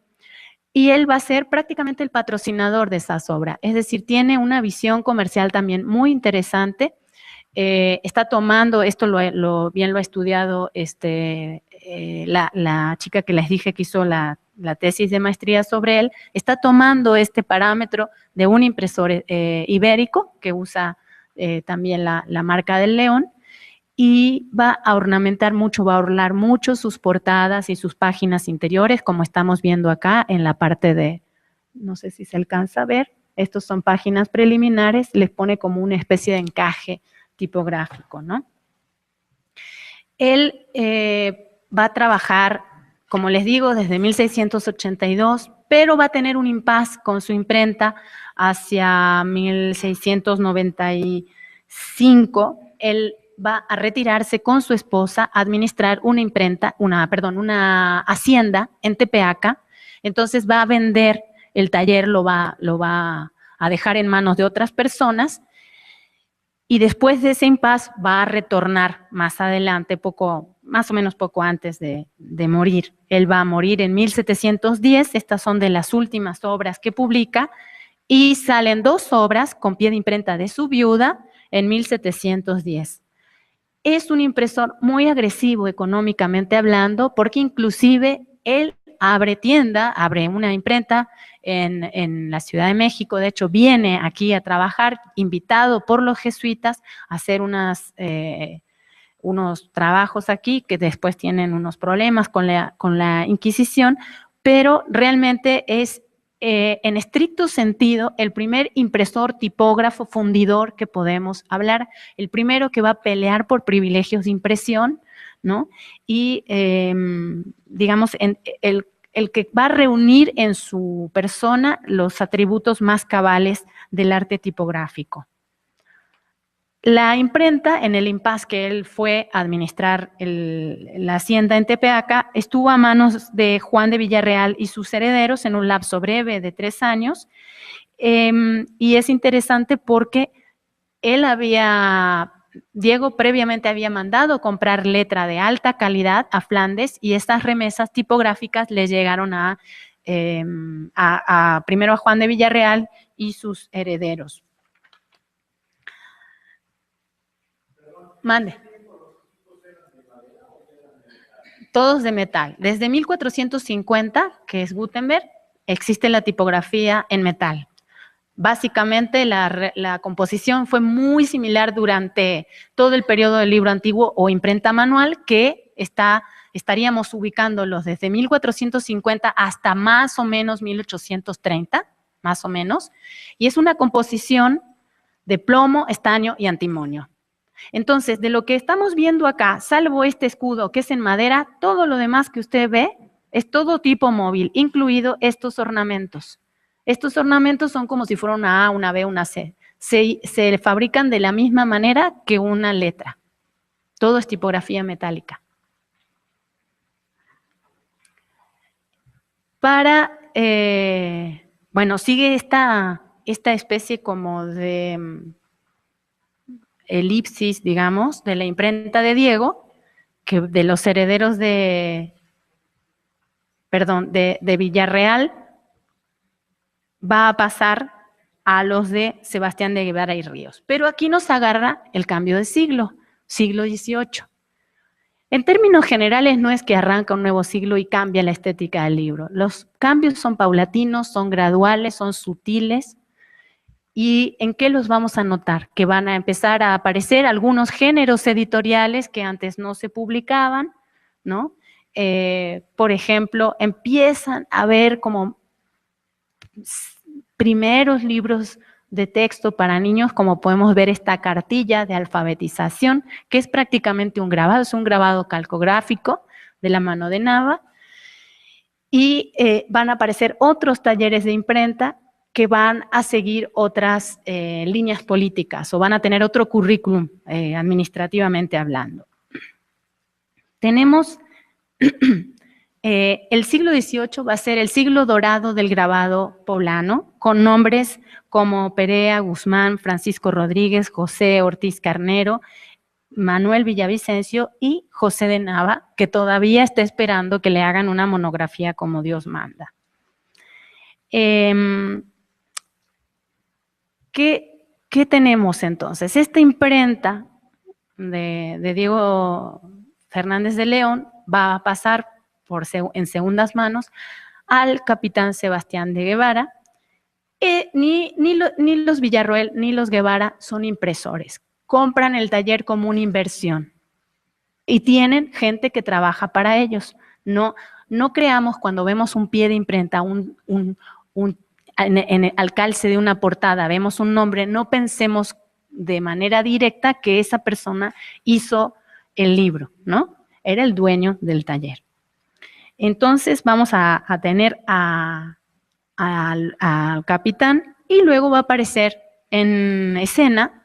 y él va a ser prácticamente el patrocinador de esas obras. Es decir, tiene una visión comercial también muy interesante. Está tomando, esto bien lo ha estudiado la chica que les dije que hizo la tesis de maestría sobre él, está tomando este parámetro de un impresor ibérico que usa también la marca del León, y va a ornamentar mucho, va a orlar mucho sus portadas y sus páginas interiores, como estamos viendo acá en la parte de, no sé si se alcanza a ver, estos son páginas preliminares, les pone como una especie de encaje tipográfico, ¿no? Él va a trabajar, como les digo, desde 1682, pero va a tener un impasse con su imprenta hacia 1695. Él va a retirarse con su esposa a administrar una hacienda en Tepeaca. Entonces va a vender el taller, lo va a dejar en manos de otras personas, y después de ese impasse va a retornar más adelante, más o menos poco antes de morir. Él va a morir en 1710, estas son de las últimas obras que publica, y salen 2 obras con pie de imprenta de su viuda en 1710. Es un impresor muy agresivo económicamente hablando, porque inclusive él abre tienda, abre una imprenta en la Ciudad de México. De hecho, viene aquí a trabajar, invitado por los jesuitas a hacer unos trabajos aquí, que después tienen unos problemas con la Inquisición, pero realmente es, en estricto sentido, el primer impresor, tipógrafo, fundidor que podemos hablar, el primero que va a pelear por privilegios de impresión, ¿no? Y, digamos, el que va a reunir en su persona los atributos más cabales del arte tipográfico. La imprenta, en el impasse que él fue a administrar la hacienda en Tepeaca, estuvo a manos de Juan de Villarreal y sus herederos en un lapso breve de 3 años, y es interesante porque Diego previamente había mandado comprar letra de alta calidad a Flandes, y estas remesas tipográficas le llegaron primero a Juan de Villarreal y sus herederos. Mande. Todos de metal. Desde 1450, que es Gutenberg, existe la tipografía en metal. Básicamente la composición fue muy similar durante todo el periodo del libro antiguo o imprenta manual, que estaríamos ubicándolos desde 1450 hasta más o menos 1830, más o menos, y es una composición de plomo, estaño y antimonio. Entonces, de lo que estamos viendo acá, salvo este escudo que es en madera, todo lo demás que usted ve es todo tipo móvil, incluido estos ornamentos. Estos ornamentos son como si fuera una A, una B, una C. Se fabrican de la misma manera que una letra. Todo es tipografía metálica. Bueno, sigue esta especie como de elipsis, digamos, de la imprenta de Diego, que de los herederos de Villarreal va a pasar a los de Sebastián de Guevara y Ríos. Pero aquí nos agarra el cambio de siglo XVIII. En términos generales, no es que arranca un nuevo siglo y cambia la estética del libro. Los cambios son paulatinos, son graduales, son sutiles. ¿Y en qué los vamos a notar? Que van a empezar a aparecer algunos géneros editoriales que antes no se publicaban, ¿no? Por ejemplo, empiezan a haber como primeros libros de texto para niños, como podemos ver esta cartilla de alfabetización, que es prácticamente un grabado, es un grabado calcográfico de la mano de Nava, y van a aparecer otros talleres de imprenta que van a seguir otras líneas políticas o van a tener otro currículum administrativamente hablando. Tenemos el siglo XVIII va a ser el siglo dorado del grabado poblano, con nombres como Perea, Guzmán, Francisco Rodríguez, José Ortiz Carnero, Manuel Villavicencio y José de Nava, que todavía está esperando que le hagan una monografía como Dios manda. ¿Qué tenemos entonces? Esta imprenta de Diego Fernández de León va a pasar en segundas manos al capitán Sebastián de Guevara. Ni los Villarroel ni los Guevara son impresores. Compran el taller como una inversión y tienen gente que trabaja para ellos. No creamos cuando vemos un pie de imprenta, en el calce de una portada, vemos un nombre, no pensemos de manera directa que esa persona hizo el libro, ¿no? Era el dueño del taller. Entonces vamos a tener al capitán y luego va a aparecer en escena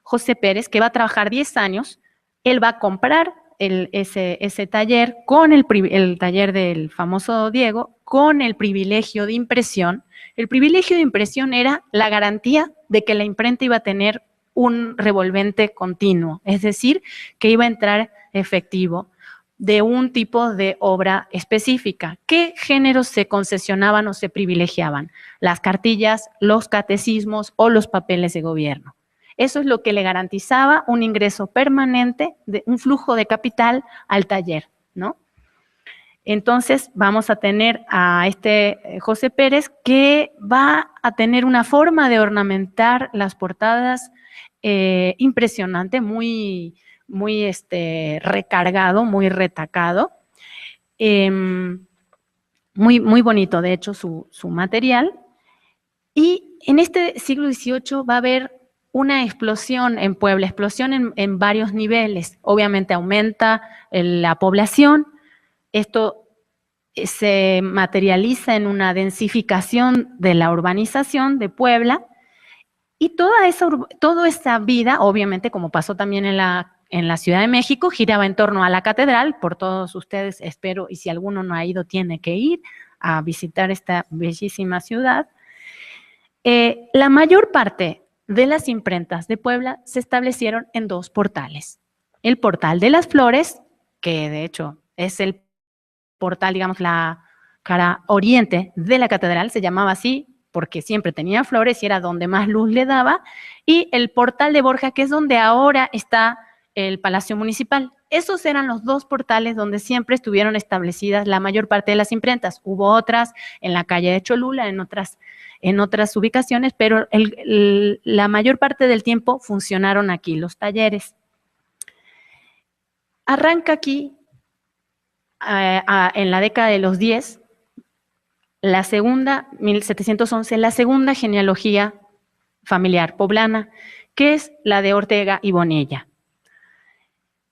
José Pérez, que va a trabajar 10 años. Él va a comprar ese taller con el taller del famoso Diego, con el privilegio de impresión. El privilegio de impresión era la garantía de que la imprenta iba a tener un revolvente continuo, es decir, que iba a entrar efectivo de un tipo de obra específica. ¿Qué géneros se concesionaban o se privilegiaban? Las cartillas, los catecismos o los papeles de gobierno. Eso es lo que le garantizaba un ingreso permanente, un flujo de capital al taller, ¿no? Entonces vamos a tener a este José Pérez que va a tener una forma de ornamentar las portadas impresionante, muy recargado, muy retacado, muy bonito de hecho su material. Y en este siglo XVIII va a haber una explosión en Puebla, explosión en varios niveles. Obviamente aumenta la población, esto se materializa en una densificación de la urbanización de Puebla y toda esa vida, obviamente como pasó también en la Ciudad de México, giraba en torno a la catedral. Por todos ustedes espero, y si alguno no ha ido tiene que ir a visitar esta bellísima ciudad. La mayor parte de las imprentas de Puebla se establecieron en dos portales. El portal de las Flores, que de hecho es el portal, digamos, la cara oriente de la catedral, se llamaba así porque siempre tenía flores y era donde más luz le daba, y el portal de Borja, que es donde ahora está el Palacio Municipal. Esos eran los dos portales donde siempre estuvieron establecidas la mayor parte de las imprentas. Hubo otras en la calle de Cholula, en otras ubicaciones, pero la mayor parte del tiempo funcionaron aquí los talleres. Arranca aquí en la década de los 10, la segunda, 1711, la segunda genealogía familiar poblana, que es la de Ortega y Bonilla.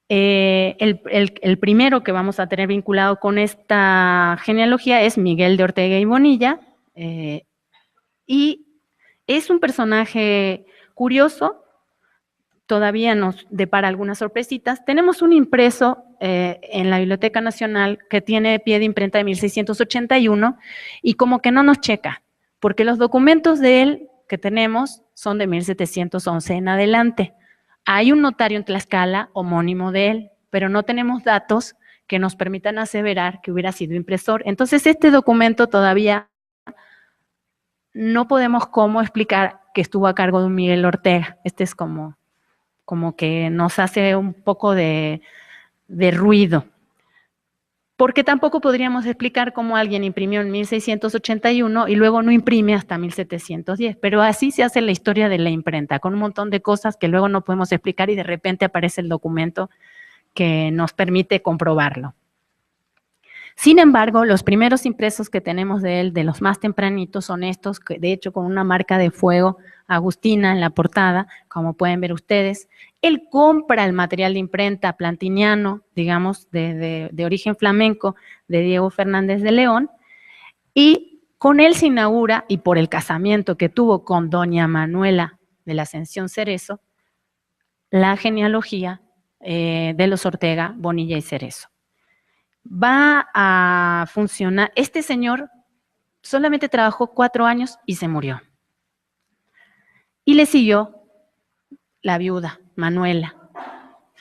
El primero que vamos a tener vinculado con esta genealogía es Miguel de Ortega y Bonilla, y es un personaje curioso, todavía nos depara algunas sorpresitas. Tenemos un impreso en la Biblioteca Nacional que tiene pie de imprenta de 1681 y como que no nos checa, porque los documentos de él que tenemos son de 1711 en adelante. Hay un notario en Tlaxcala homónimo de él, pero no tenemos datos que nos permitan aseverar que hubiera sido impresor. Entonces, este documento todavía no podemos cómo explicar que estuvo a cargo de un Miguel Ortega. Este es como que nos hace un poco de ruido. Porque tampoco podríamos explicar cómo alguien imprimió en 1681 y luego no imprime hasta 1710. Pero así se hace la historia de la imprenta, con un montón de cosas que luego no podemos explicar y de repente aparece el documento que nos permite comprobarlo. Sin embargo, los primeros impresos que tenemos de él, de los más tempranitos, son estos, que de hecho con una marca de fuego agustina en la portada, como pueden ver ustedes. Él compra el material de imprenta plantiniano, digamos, de origen flamenco, de Diego Fernández de León, y con él se inaugura, y por el casamiento que tuvo con doña Manuela de la Ascensión Cerezo, la genealogía de los Ortega, Bonilla y Cerezo. Va a funcionar. Este señor solamente trabajó 4 años y se murió. Y le siguió la viuda, Manuela.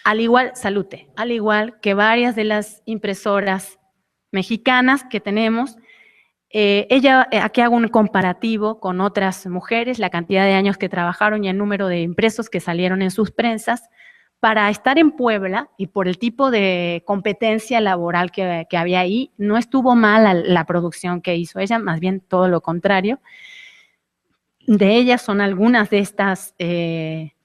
Al igual que varias de las impresoras mexicanas que tenemos, aquí hago un comparativo con otras mujeres, la cantidad de años que trabajaron y el número de impresos que salieron en sus prensas. Para estar en Puebla y por el tipo de competencia laboral que había ahí, no estuvo mal la producción que hizo ella, más bien todo lo contrario. De ellas son algunas de estas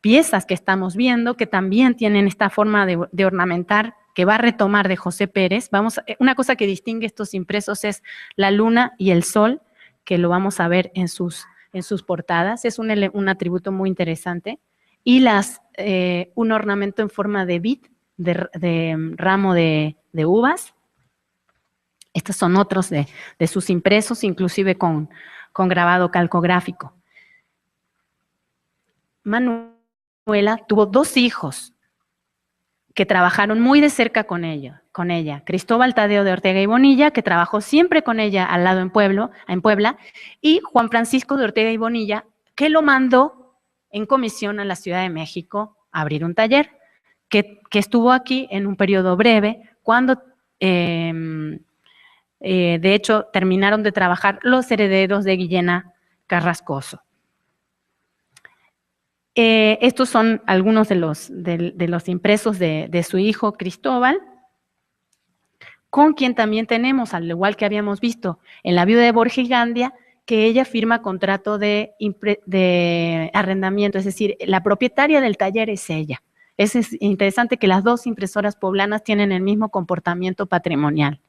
piezas que estamos viendo, que también tienen esta forma de ornamentar, que va a retomar de José Pérez. Una cosa que distingue estos impresos es la luna y el sol, que lo vamos a ver en sus portadas. Es un atributo muy interesante. Y un ornamento en forma de vid, de ramo de uvas. Estos son otros de sus impresos, inclusive con grabado calcográfico. Manuela tuvo 2 hijos que trabajaron muy de cerca con ella. Cristóbal Tadeo de Ortega y Bonilla, que trabajó siempre con ella al lado en Puebla, y Juan Francisco de Ortega y Bonilla, que lo mandó en comisión a la Ciudad de México a abrir un taller que estuvo aquí en un periodo breve, cuando de hecho terminaron de trabajar los herederos de Guillena Carrascoso. Estos son algunos de los impresos de su hijo Cristóbal, con quien también tenemos, al igual que habíamos visto en la viuda de Borges Gandia, que ella firma contrato de arrendamiento, es decir, la propietaria del taller es ella. Es interesante que las dos impresoras poblanas tienen el mismo comportamiento patrimonial.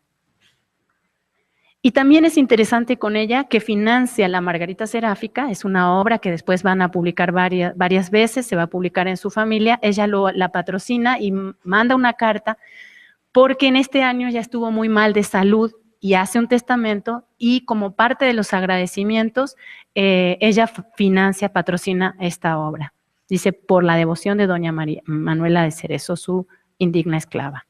Y también es interesante con ella que financia la Margarita Seráfica, es una obra que después van a publicar varias veces, se va a publicar en su familia, ella la patrocina y manda una carta porque en este año ya estuvo muy mal de salud y hace un testamento y como parte de los agradecimientos, ella financia, patrocina esta obra. Dice, por la devoción de doña Manuela de Cerezo, su indigna esclava.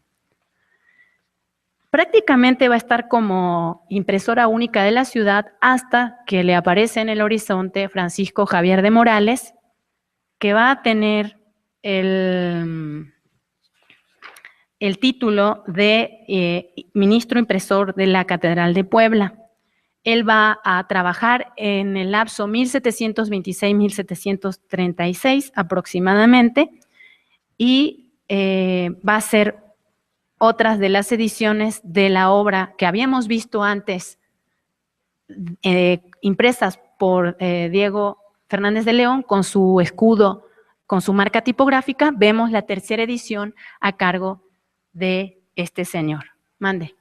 Prácticamente va a estar como impresora única de la ciudad hasta que le aparece en el horizonte Francisco Javier de Morales, que va a tener el título de ministro impresor de la Catedral de Puebla. Él va a trabajar en el lapso 1726-1736 aproximadamente y va a ser otras de las ediciones de la obra que habíamos visto antes, impresas por Diego Fernández de León con su escudo, con su marca tipográfica. Vemos la tercera edición a cargo de este señor. Mande.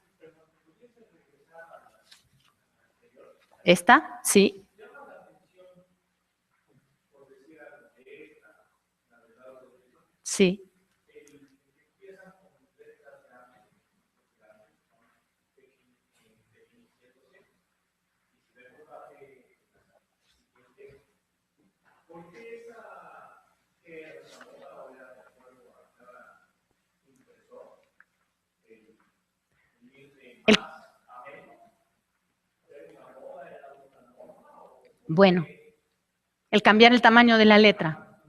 ¿Esta? Sí. Sí. Bueno, el cambiar el tamaño de la letra.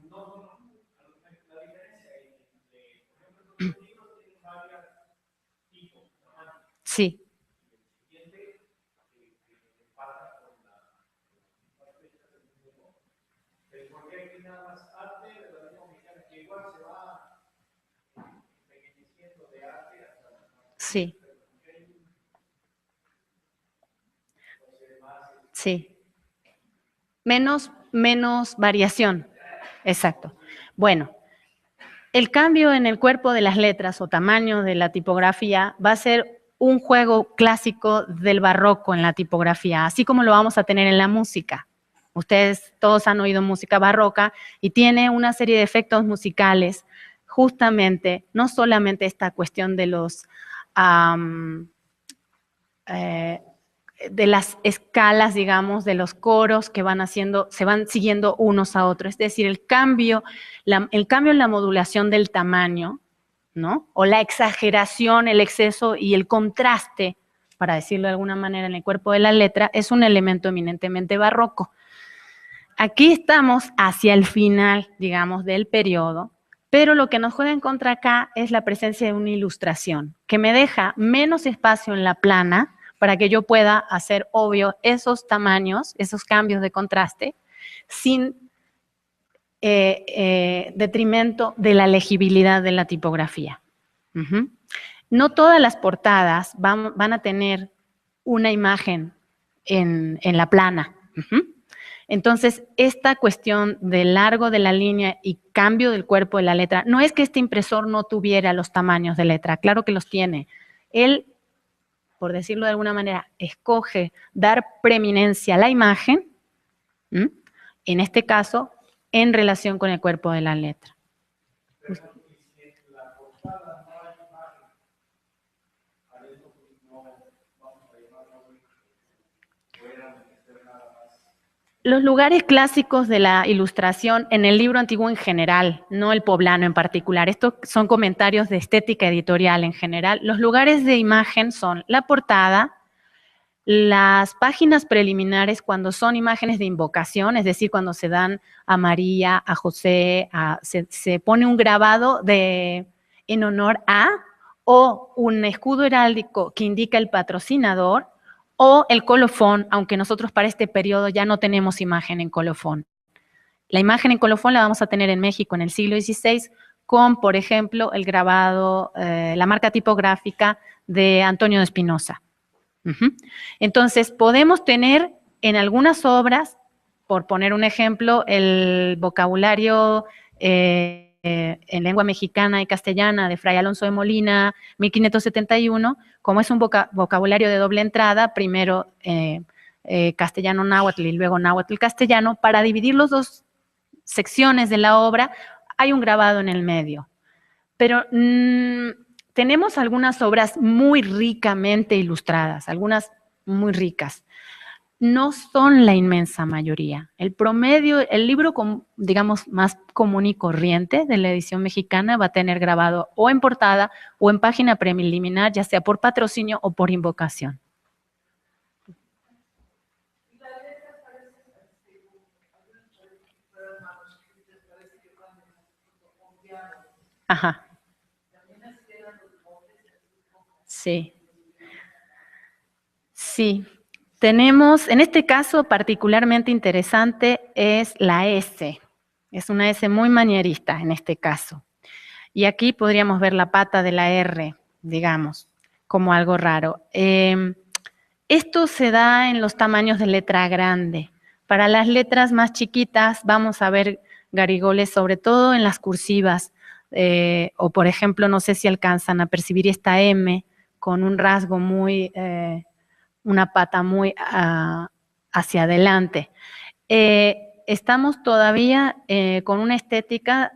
Sí. Sí. Sí. Menos variación. Exacto. Bueno, el cambio en el cuerpo de las letras o tamaño de la tipografía va a ser un juego clásico del barroco en la tipografía, así como lo vamos a tener en la música. Ustedes todos han oído música barroca y tiene una serie de efectos musicales, justamente, no solamente esta cuestión de los de las escalas, digamos, de los coros que van haciendo, se van siguiendo unos a otros. Es decir, el cambio en la modulación del tamaño, ¿no? O la exageración, el exceso y el contraste, para decirlo de alguna manera, en el cuerpo de la letra, es un elemento eminentemente barroco. Aquí estamos hacia el final, digamos, del periodo, pero lo que nos juega en contra acá es la presencia de una ilustración, que me deja menos espacio en la plana, para que yo pueda hacer obvio esos tamaños, esos cambios de contraste, sin detrimento de la legibilidad de la tipografía. No todas las portadas van a tener una imagen en la plana. Entonces, esta cuestión del largo de la línea y cambio del cuerpo de la letra, no es que este impresor no tuviera los tamaños de letra, claro que los tiene. Él, por decirlo de alguna manera, escoge dar preeminencia a la imagen, en este caso, en relación con el cuerpo de la letra. Los lugares clásicos de la ilustración en el libro antiguo en general, no el poblano en particular, estos son comentarios de estética editorial en general. Los lugares de imagen son la portada, Las páginas preliminares, cuando son imágenes de invocación, es decir, cuando se dan a María, a José, se pone un grabado en honor a, o un escudo heráldico que indica el patrocinador, o el colofón, aunque nosotros para este periodo ya no tenemos imagen en colofón. La imagen en colofón la vamos a tener en México en el siglo XVI con, por ejemplo, el grabado, la marca tipográfica de Antonio de Espinosa. Entonces, podemos tener en algunas obras, por poner un ejemplo, el vocabulario en lengua mexicana y castellana de Fray Alonso de Molina, 1571, como es un vocabulario de doble entrada, primero castellano náhuatl y luego náhuatl castellano, para dividir las dos secciones de la obra, hay un grabado en el medio. Pero tenemos algunas obras muy ricamente ilustradas, algunas muy ricas. No son la inmensa mayoría. El promedio, el libro, digamos, más común y corriente de la edición mexicana va a tener grabado o en portada o en página preliminar, ya sea por patrocinio o por invocación. Ajá. Sí. Sí. Tenemos, en este caso particularmente interesante, es la S. Es una S muy manierista en este caso. Y aquí podríamos ver la pata de la R, digamos, como algo raro. Esto se da en los tamaños de letra grande. Para las letras más chiquitas vamos a ver garigoles, sobre todo en las cursivas, o por ejemplo, no sé si alcanzan a percibir esta M con un rasgo muy... una pata muy hacia adelante. Estamos todavía con una estética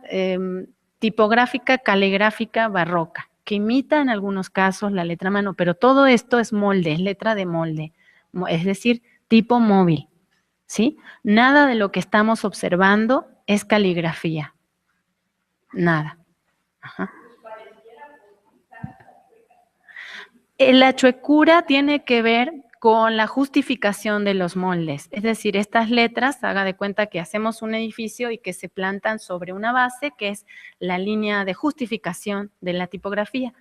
tipográfica, caligráfica, barroca, que imita en algunos casos la letra a mano, pero todo esto es molde, es letra de molde, es decir, tipo móvil, ¿sí? Nada de lo que estamos observando es caligrafía, nada. Ajá. La chuecura tiene que ver con la justificación de los moldes, es decir, estas letras, haga de cuenta que hacemos un edificio y que se plantan sobre una base que es la línea de justificación de la tipografía.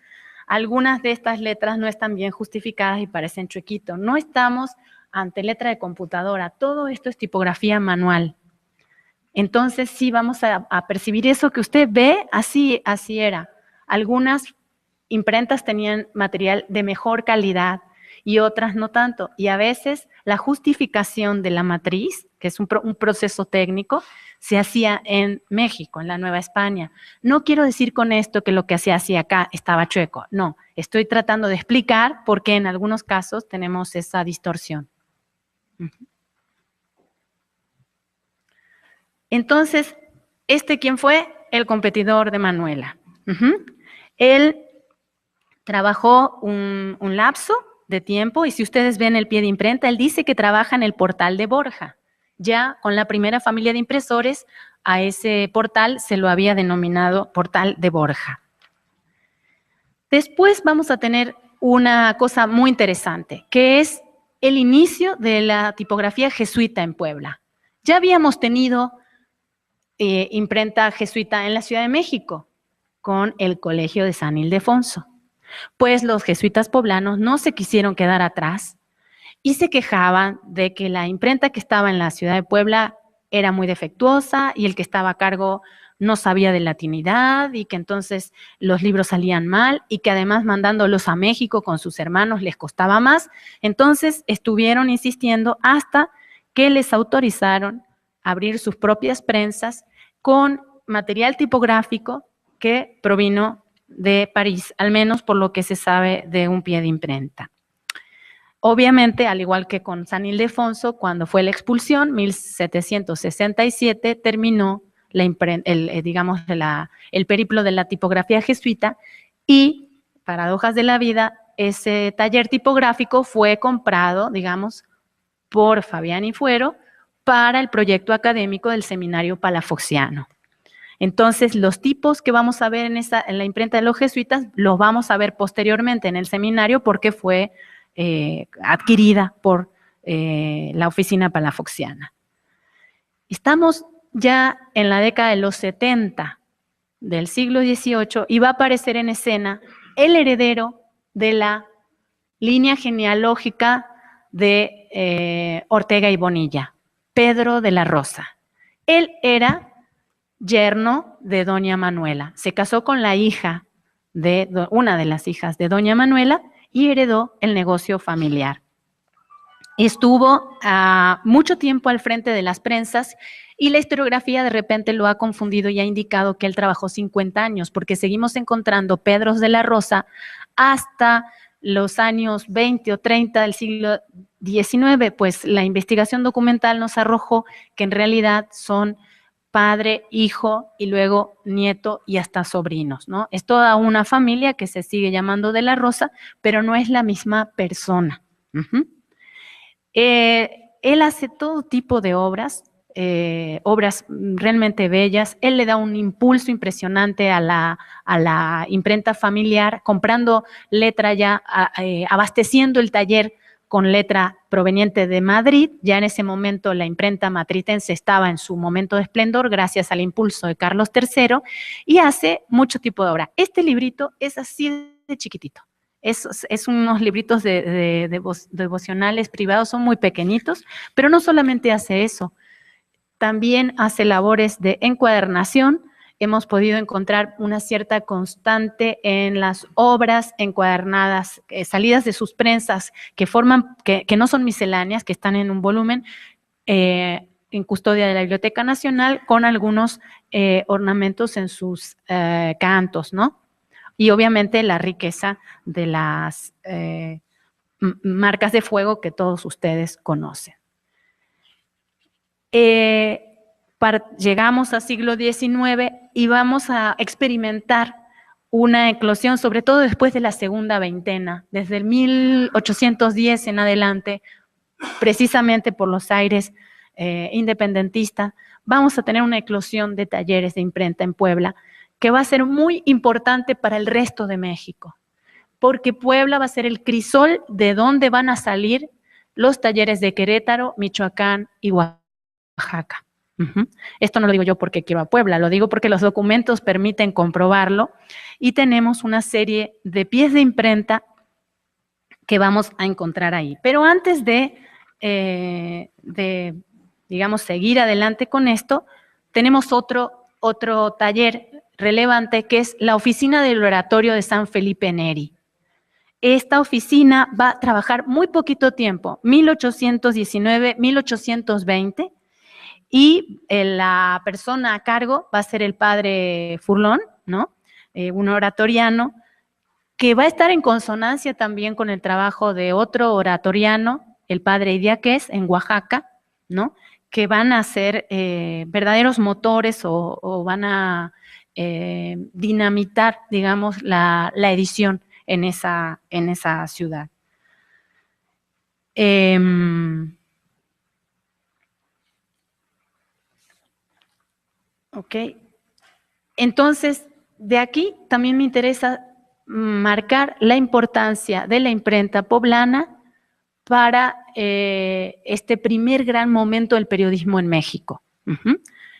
Algunas de estas letras no están bien justificadas y parecen chuequito. No estamos ante letra de computadora, todo esto es tipografía manual. Entonces sí vamos a percibir eso que usted ve, así era. Algunas imprentas tenían material de mejor calidad y otras no tanto. Y a veces la justificación de la matriz, que es un proceso técnico, se hacía en México, en la Nueva España. No quiero decir con esto que lo que se hacía acá estaba chueco. No, estoy tratando de explicar por qué en algunos casos tenemos esa distorsión. Entonces, ¿quién fue? El competidor de Manuela. Él trabajó un lapso de tiempo y si ustedes ven el pie de imprenta, él dice que trabaja en el portal de Borja. Ya con la primera familia de impresores, a ese portal se lo había denominado portal de Borja. Después vamos a tener una cosa muy interesante, que es el inicio de la tipografía jesuita en Puebla. Ya habíamos tenido imprenta jesuita en la Ciudad de México con el Colegio de San Ildefonso. Pues los jesuitas poblanos no se quisieron quedar atrás y se quejaban de que la imprenta que estaba en la ciudad de Puebla era muy defectuosa y el que estaba a cargo no sabía de latinidad y que entonces los libros salían mal y que además mandándolos a México con sus hermanos les costaba más. Entonces estuvieron insistiendo hasta que les autorizaron abrir sus propias prensas con material tipográfico que provino de París, al menos por lo que se sabe de un pie de imprenta. Obviamente, al igual que con San Ildefonso, cuando fue la expulsión, 1767, terminó el periplo de la tipografía jesuita y, paradojas de la vida, ese taller tipográfico fue comprado, digamos, por Fabián y Fuero para el proyecto académico del Seminario Palafoxiano. Entonces, los tipos que vamos a ver en la imprenta de los jesuitas, los vamos a ver posteriormente en el seminario porque fue adquirida por la oficina palafoxiana. Estamos ya en la década de los 70 del siglo XVIII y va a aparecer en escena el heredero de la línea genealógica de Ortega y Bonilla, Pedro de la Rosa. Él era yerno de doña Manuela, se casó con la hija de una de las hijas de doña Manuela y heredó el negocio familiar. Estuvo mucho tiempo al frente de las prensas y la historiografía de repente lo ha confundido y ha indicado que él trabajó 50 años, porque seguimos encontrando Pedros de la Rosa hasta los años 20 o 30 del siglo XIX, pues la investigación documental nos arrojó que en realidad son padre, hijo y luego nieto y hasta sobrinos, ¿no? Es toda una familia que se sigue llamando de la Rosa, pero no es la misma persona. Él hace todo tipo de obras, obras realmente bellas. Él le da un impulso impresionante a la imprenta familiar, comprando letra ya, abasteciendo el taller con letra proveniente de Madrid. Ya en ese momento la imprenta madridense estaba en su momento de esplendor gracias al impulso de Carlos III y hace mucho tipo de obra. Este librito es así de chiquitito. Es unos libritos devocionales privados, son muy pequeñitos, pero no solamente hace eso, también hace labores de encuadernación. Hemos podido encontrar una cierta constante en las obras encuadernadas, salidas de sus prensas, que no son misceláneas, que están en un volumen en custodia de la Biblioteca Nacional, con algunos ornamentos en sus cantos, ¿no? Y obviamente la riqueza de las marcas de fuego que todos ustedes conocen. Llegamos al siglo XIX y vamos a experimentar una eclosión, sobre todo después de la segunda veintena, desde el 1810 en adelante, precisamente por los aires independentistas, vamos a tener una eclosión de talleres de imprenta en Puebla que va a ser muy importante para el resto de México, porque Puebla va a ser el crisol de donde van a salir los talleres de Querétaro, Michoacán y Oaxaca. Esto no lo digo yo porque quiero a Puebla, lo digo porque los documentos permiten comprobarlo y tenemos una serie de pies de imprenta que vamos a encontrar ahí. Pero antes de digamos, seguir adelante con esto, tenemos otro taller relevante que es la oficina del oratorio de San Felipe Neri. Esta oficina va a trabajar muy poquito tiempo, 1819, 1820, y la persona a cargo va a ser el padre Furlón, ¿no? Un oratoriano que va a estar en consonancia también con el trabajo de otro oratoriano, el padre Idiáquez, en Oaxaca, ¿no? Que van a ser verdaderos motores o van a dinamitar, digamos, la edición en esa ciudad. Ok. Entonces, de aquí también me interesa marcar la importancia de la imprenta poblana para este primer gran momento del periodismo en México.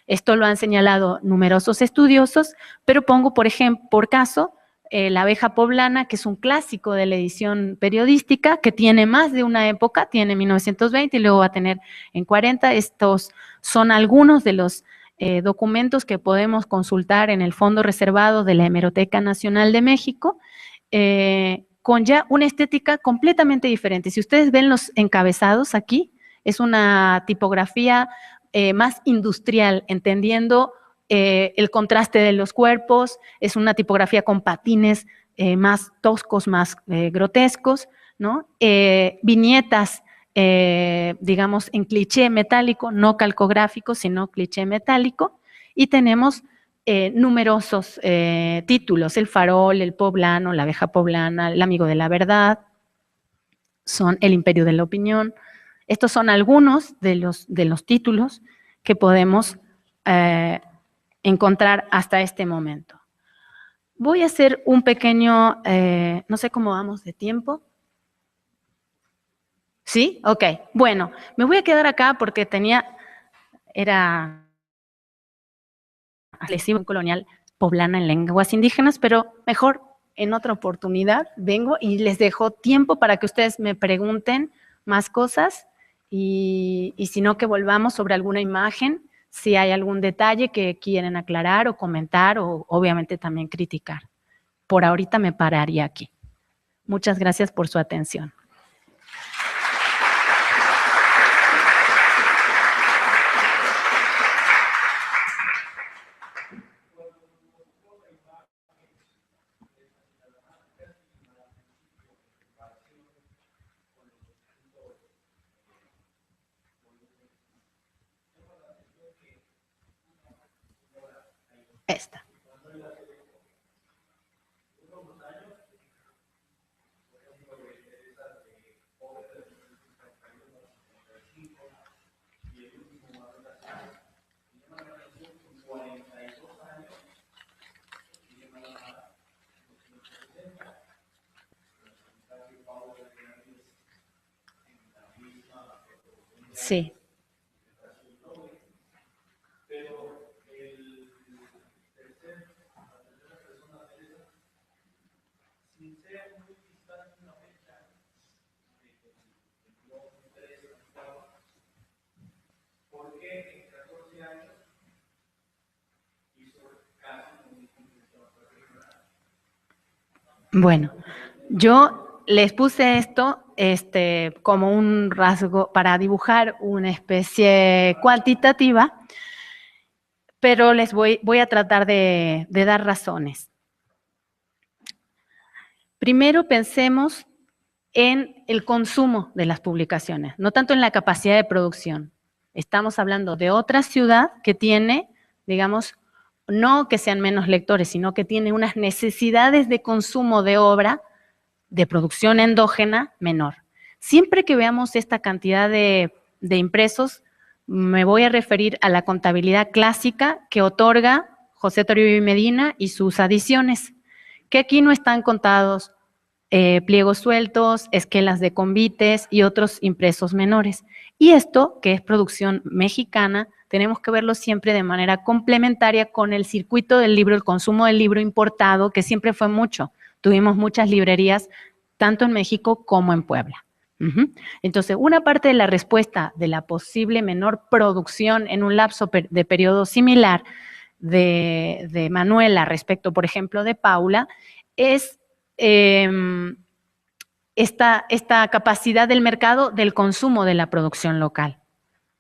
Esto lo han señalado numerosos estudiosos, pero pongo, por ejemplo, por caso, La abeja poblana, que es un clásico de la edición periodística, que tiene más de una época, tiene 1920 y luego va a tener en 40. Estos son algunos de los documentos que podemos consultar en el fondo reservado de la Hemeroteca Nacional de México, con ya una estética completamente diferente. Si ustedes ven los encabezados aquí, es una tipografía más industrial, entendiendo el contraste de los cuerpos, es una tipografía con patines más toscos, más grotescos, ¿no? Viñetas, digamos, en cliché metálico, no calcográfico, sino cliché metálico, y tenemos numerosos títulos: El Farol, El Poblano, La abeja poblana, El amigo de la verdad, son El imperio de la opinión. Estos son algunos de los títulos que podemos encontrar hasta este momento. Voy a hacer un pequeño, no sé cómo vamos de tiempo. ¿Sí? Ok. Bueno, me voy a quedar acá porque era lesivo colonial poblana en lenguas indígenas, pero mejor en otra oportunidad vengo y les dejo tiempo para que ustedes me pregunten más cosas y si no, que volvamos sobre alguna imagen, si hay algún detalle que quieren aclarar o comentar o obviamente también criticar. Por ahorita me pararía aquí. Muchas gracias por su atención. Esta. Sí. Bueno, yo les puse esto como un rasgo para dibujar una especie cuantitativa, pero voy a tratar de dar razones. Primero pensemos en el consumo de las publicaciones, no tanto en la capacidad de producción. Estamos hablando de otra ciudad que tiene, digamos, no que sean menos lectores, sino que tiene unas necesidades de consumo de obra, de producción endógena menor. Siempre que veamos esta cantidad de impresos, me voy a referir a la contabilidad clásica que otorga José Toribio y Medina y sus adiciones, que aquí no están contados pliegos sueltos, esquelas de convites y otros impresos menores. Y esto, que es producción mexicana, tenemos que verlo siempre de manera complementaria con el circuito del libro, el consumo del libro importado, que siempre fue mucho. Tuvimos muchas librerías, tanto en México como en Puebla. Entonces, una parte de la respuesta de la posible menor producción en un lapso de periodo similar de Manuela respecto, por ejemplo, de Paula, es esta capacidad del mercado del consumo de la producción local.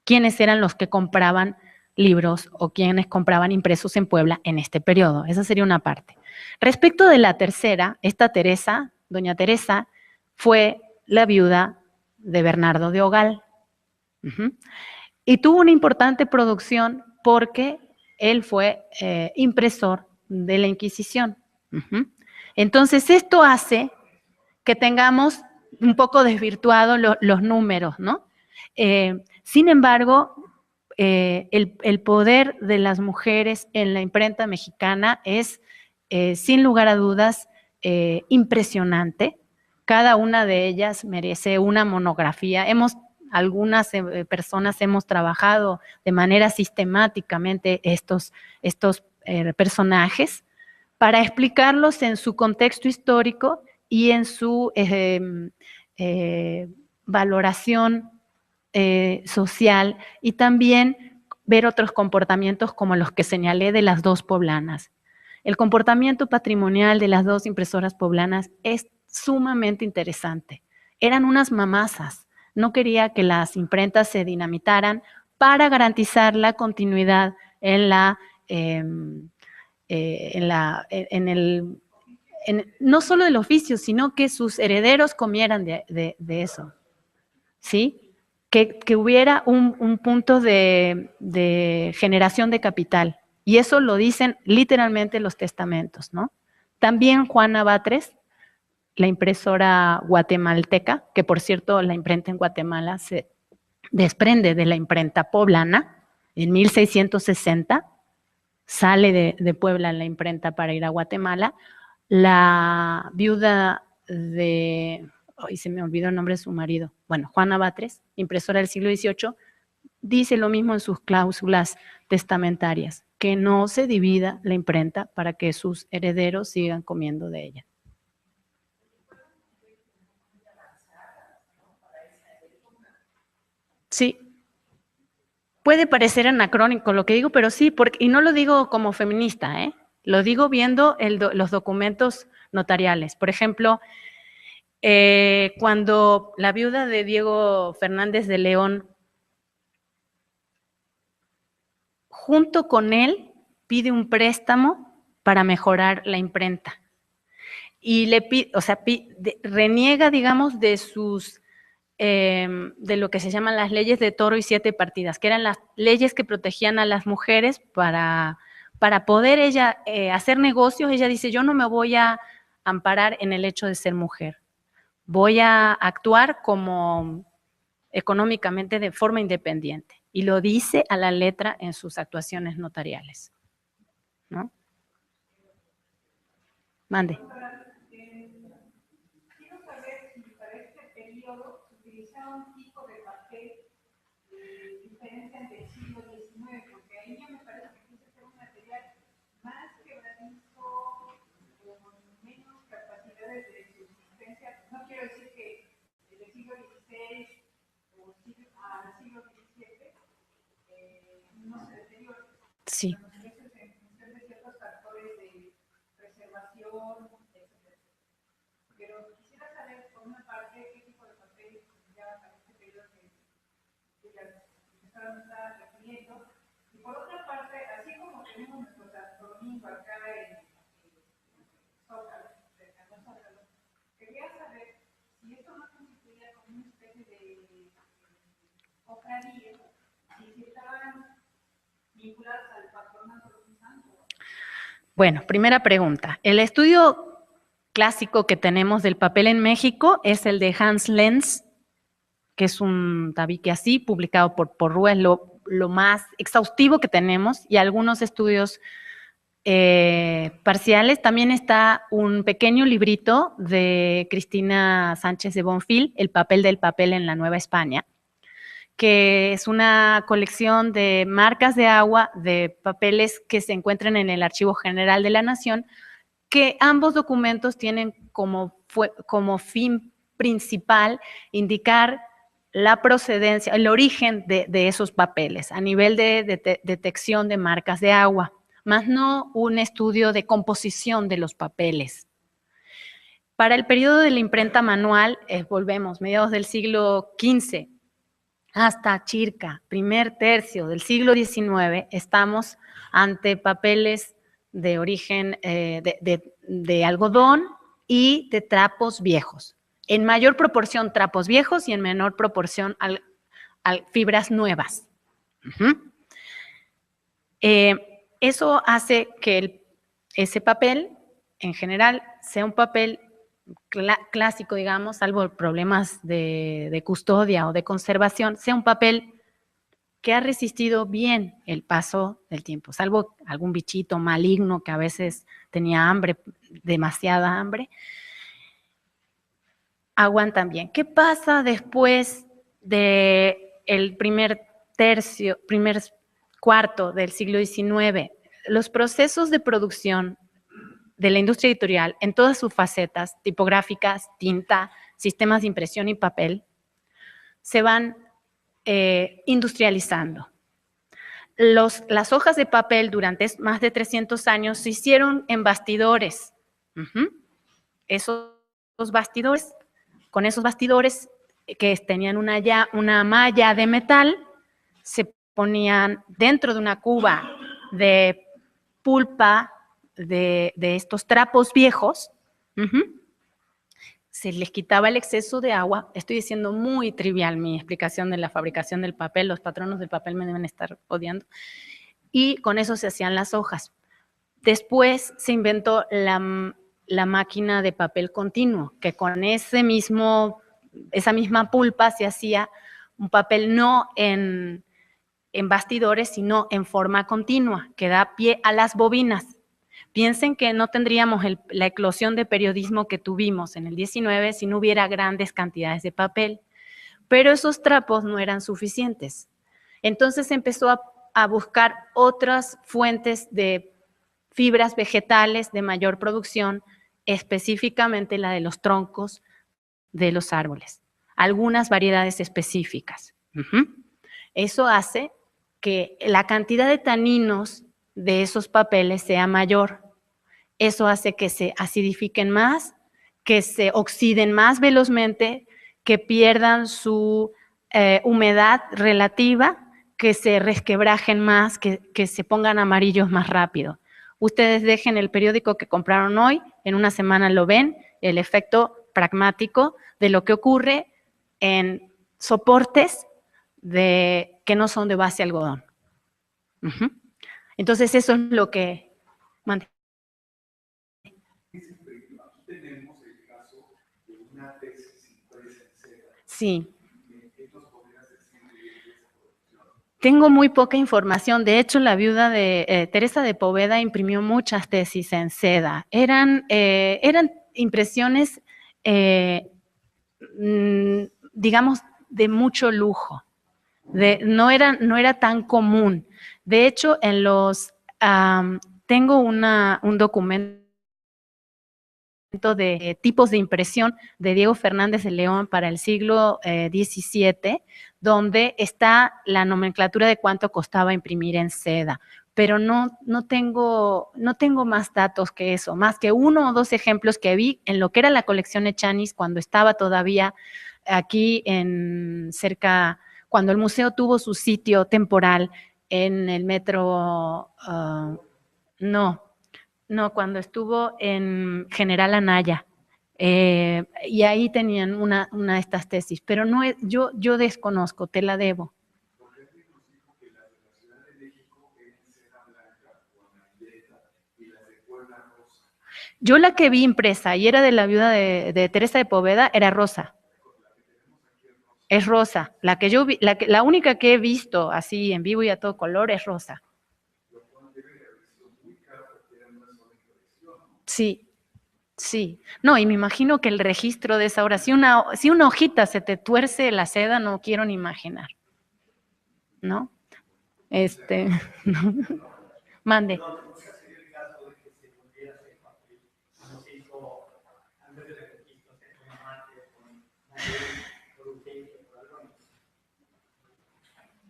¿Quiénes eran los que compraban libros o quiénes compraban impresos en Puebla en este periodo? Esa sería una parte. Respecto de la tercera, esta Teresa, doña Teresa, fue la viuda de Bernardo de Ogal. Y tuvo una importante producción porque él fue impresor de la Inquisición. Entonces, esto hace que tengamos un poco desvirtuados los números, ¿no? Sin embargo, el poder de las mujeres en la imprenta mexicana es, sin lugar a dudas, impresionante. Cada una de ellas merece una monografía. Algunas personas hemos trabajado de manera sistemáticamente estos personajes para explicarlos en su contexto histórico y en su valoración social y también ver otros comportamientos como los que señalé de las dos poblanas. El comportamiento patrimonial de las dos impresoras poblanas es sumamente interesante. Eran unas mamazas. No quería que las imprentas se dinamitaran para garantizar la continuidad no solo del oficio, sino que sus herederos comieran de eso, ¿sí? Que hubiera un punto de generación de capital. Y eso lo dicen literalmente los testamentos, ¿no? También Juana Batres, la impresora guatemalteca, que por cierto la imprenta en Guatemala se desprende de la imprenta poblana en 1660, sale de Puebla en la imprenta para ir a Guatemala. La viuda de hoy se me olvidó el nombre de su marido, bueno, Juana Batres, impresora del siglo XVIII, dice lo mismo en sus cláusulas testamentarias, que no se divida la imprenta para que sus herederos sigan comiendo de ella. Sí. Puede parecer anacrónico lo que digo, pero sí, y no lo digo como feminista, lo digo viendo los documentos notariales. Por ejemplo, cuando la viuda de Diego Fernández de León, junto con él, pide un préstamo para mejorar la imprenta. Y le pide, o sea, reniega, digamos, de lo que se llaman las leyes de Toro y 7 partidas, que eran las leyes que protegían a las mujeres para poder ella hacer negocios. Ella dice, yo no me voy a amparar en el hecho de ser mujer, voy a actuar como económicamente de forma independiente. Y lo dice a la letra en sus actuaciones notariales, ¿no? Mande. Quiero saber si para este periodo se utilizaba un tipo de papel diferente al del siglo XIX, porque ahí ya me parece que quise ser un material más quebradizo, con menos capacidades de subsistencia. No quiero decir que del siglo XVI o al siglo XVII no se deteriora. Sí. Eso es en función de ciertos factores de preservación, etc. Pero quisiera saber, por una parte, qué tipo de papel ya para este periodo que ya está refiriendo. Y por otra parte, así como tenemos nuestro Santo Domingo acá en Zócalo, quería saber si esto no constituía como una especie de cofradía, y si estaban vinculados al patronato de un santo. Bueno, primera pregunta. El estudio clásico que tenemos del papel en México es el de Hans Lenz, que es un tabique así, publicado por Porrúa, es lo más exhaustivo que tenemos, y algunos estudios parciales. También está un pequeño librito de Cristina Sánchez de Bonfil, El papel del papel en la Nueva España, que es una colección de marcas de agua de papeles que se encuentran en el Archivo General de la Nación, que ambos documentos tienen como fin principal indicar la procedencia, el origen de esos papeles a nivel de detección de marcas de agua, más no un estudio de composición de los papeles. Para el periodo de la imprenta manual, volvemos, mediados del siglo XV, hasta Chirca, primer tercio del siglo XIX, estamos ante papeles de origen de algodón y de trapos viejos. En mayor proporción trapos viejos y en menor proporción fibras nuevas. Eso hace que ese papel, en general, sea un papel clásico, digamos, salvo problemas de custodia o de conservación, sea un papel que ha resistido bien el paso del tiempo, salvo algún bichito maligno que a veces tenía hambre, demasiada hambre, aguantan bien. ¿Qué pasa después del primer cuarto del siglo XIX? Los procesos de producción de la industria editorial en todas sus facetas, tipográficas, tinta, sistemas de impresión y papel, se van industrializando. Las hojas de papel durante más de 300 años se hicieron en bastidores. Esos bastidores, con esos bastidores que tenían una malla de metal, se ponían dentro de una cuba de pulpa de estos trapos viejos, se les quitaba el exceso de agua. Estoy diciendo muy trivial mi explicación de la fabricación del papel, los patronos del papel me deben estar odiando, y con eso se hacían las hojas. Después se inventó la máquina de papel continuo, que con esa misma pulpa se hacía un papel no en bastidores, sino en forma continua, que da pie a las bobinas. Piensen que no tendríamos la eclosión de periodismo que tuvimos en el 19 si no hubiera grandes cantidades de papel. Pero esos trapos no eran suficientes. Entonces empezó a buscar otras fuentes de fibras vegetales de mayor producción, específicamente la de los troncos de los árboles, algunas variedades específicas. Eso hace que la cantidad de taninos de esos papeles sea mayor. Eso hace que se acidifiquen más, que se oxiden más velozmente, que pierdan su humedad relativa, que se resquebrajen más, que se pongan amarillos más rápido. Ustedes dejen el periódico que compraron hoy, en una semana lo ven, el efecto pragmático de lo que ocurre en soportes que no son de base algodón. Entonces eso es lo que... Tenemos el caso de una tesis impresa en seda. Sí. Tengo muy poca información. De hecho, la viuda de Teresa de Poveda imprimió muchas tesis en seda. Eran impresiones, digamos, de mucho lujo. No era tan común. De hecho, tengo un documento de tipos de impresión de Diego Fernández de León para el siglo XVII, donde está la nomenclatura de cuánto costaba imprimir en seda, pero no tengo más datos que eso, más que 1 o 2 ejemplos que vi en lo que era la colección Echaniz cuando estaba todavía aquí cerca, cuando el museo tuvo su sitio temporal en el metro, cuando estuvo en General Anaya, y ahí tenían una de estas tesis, pero no es, yo desconozco, te la debo. Yo la que vi impresa y era de la viuda de Teresa de Poveda era rosa. Es rosa. La que yo vi, la única que he visto así en vivo y a todo color es rosa. Sí, sí. No, y me imagino que el registro de esa obra, si una hojita se te tuerce la seda, no quiero ni imaginar. ¿No? No. Mande.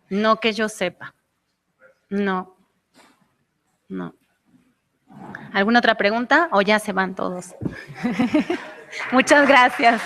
No que yo sepa. No. ¿Alguna otra pregunta o ya se van todos? Muchas gracias.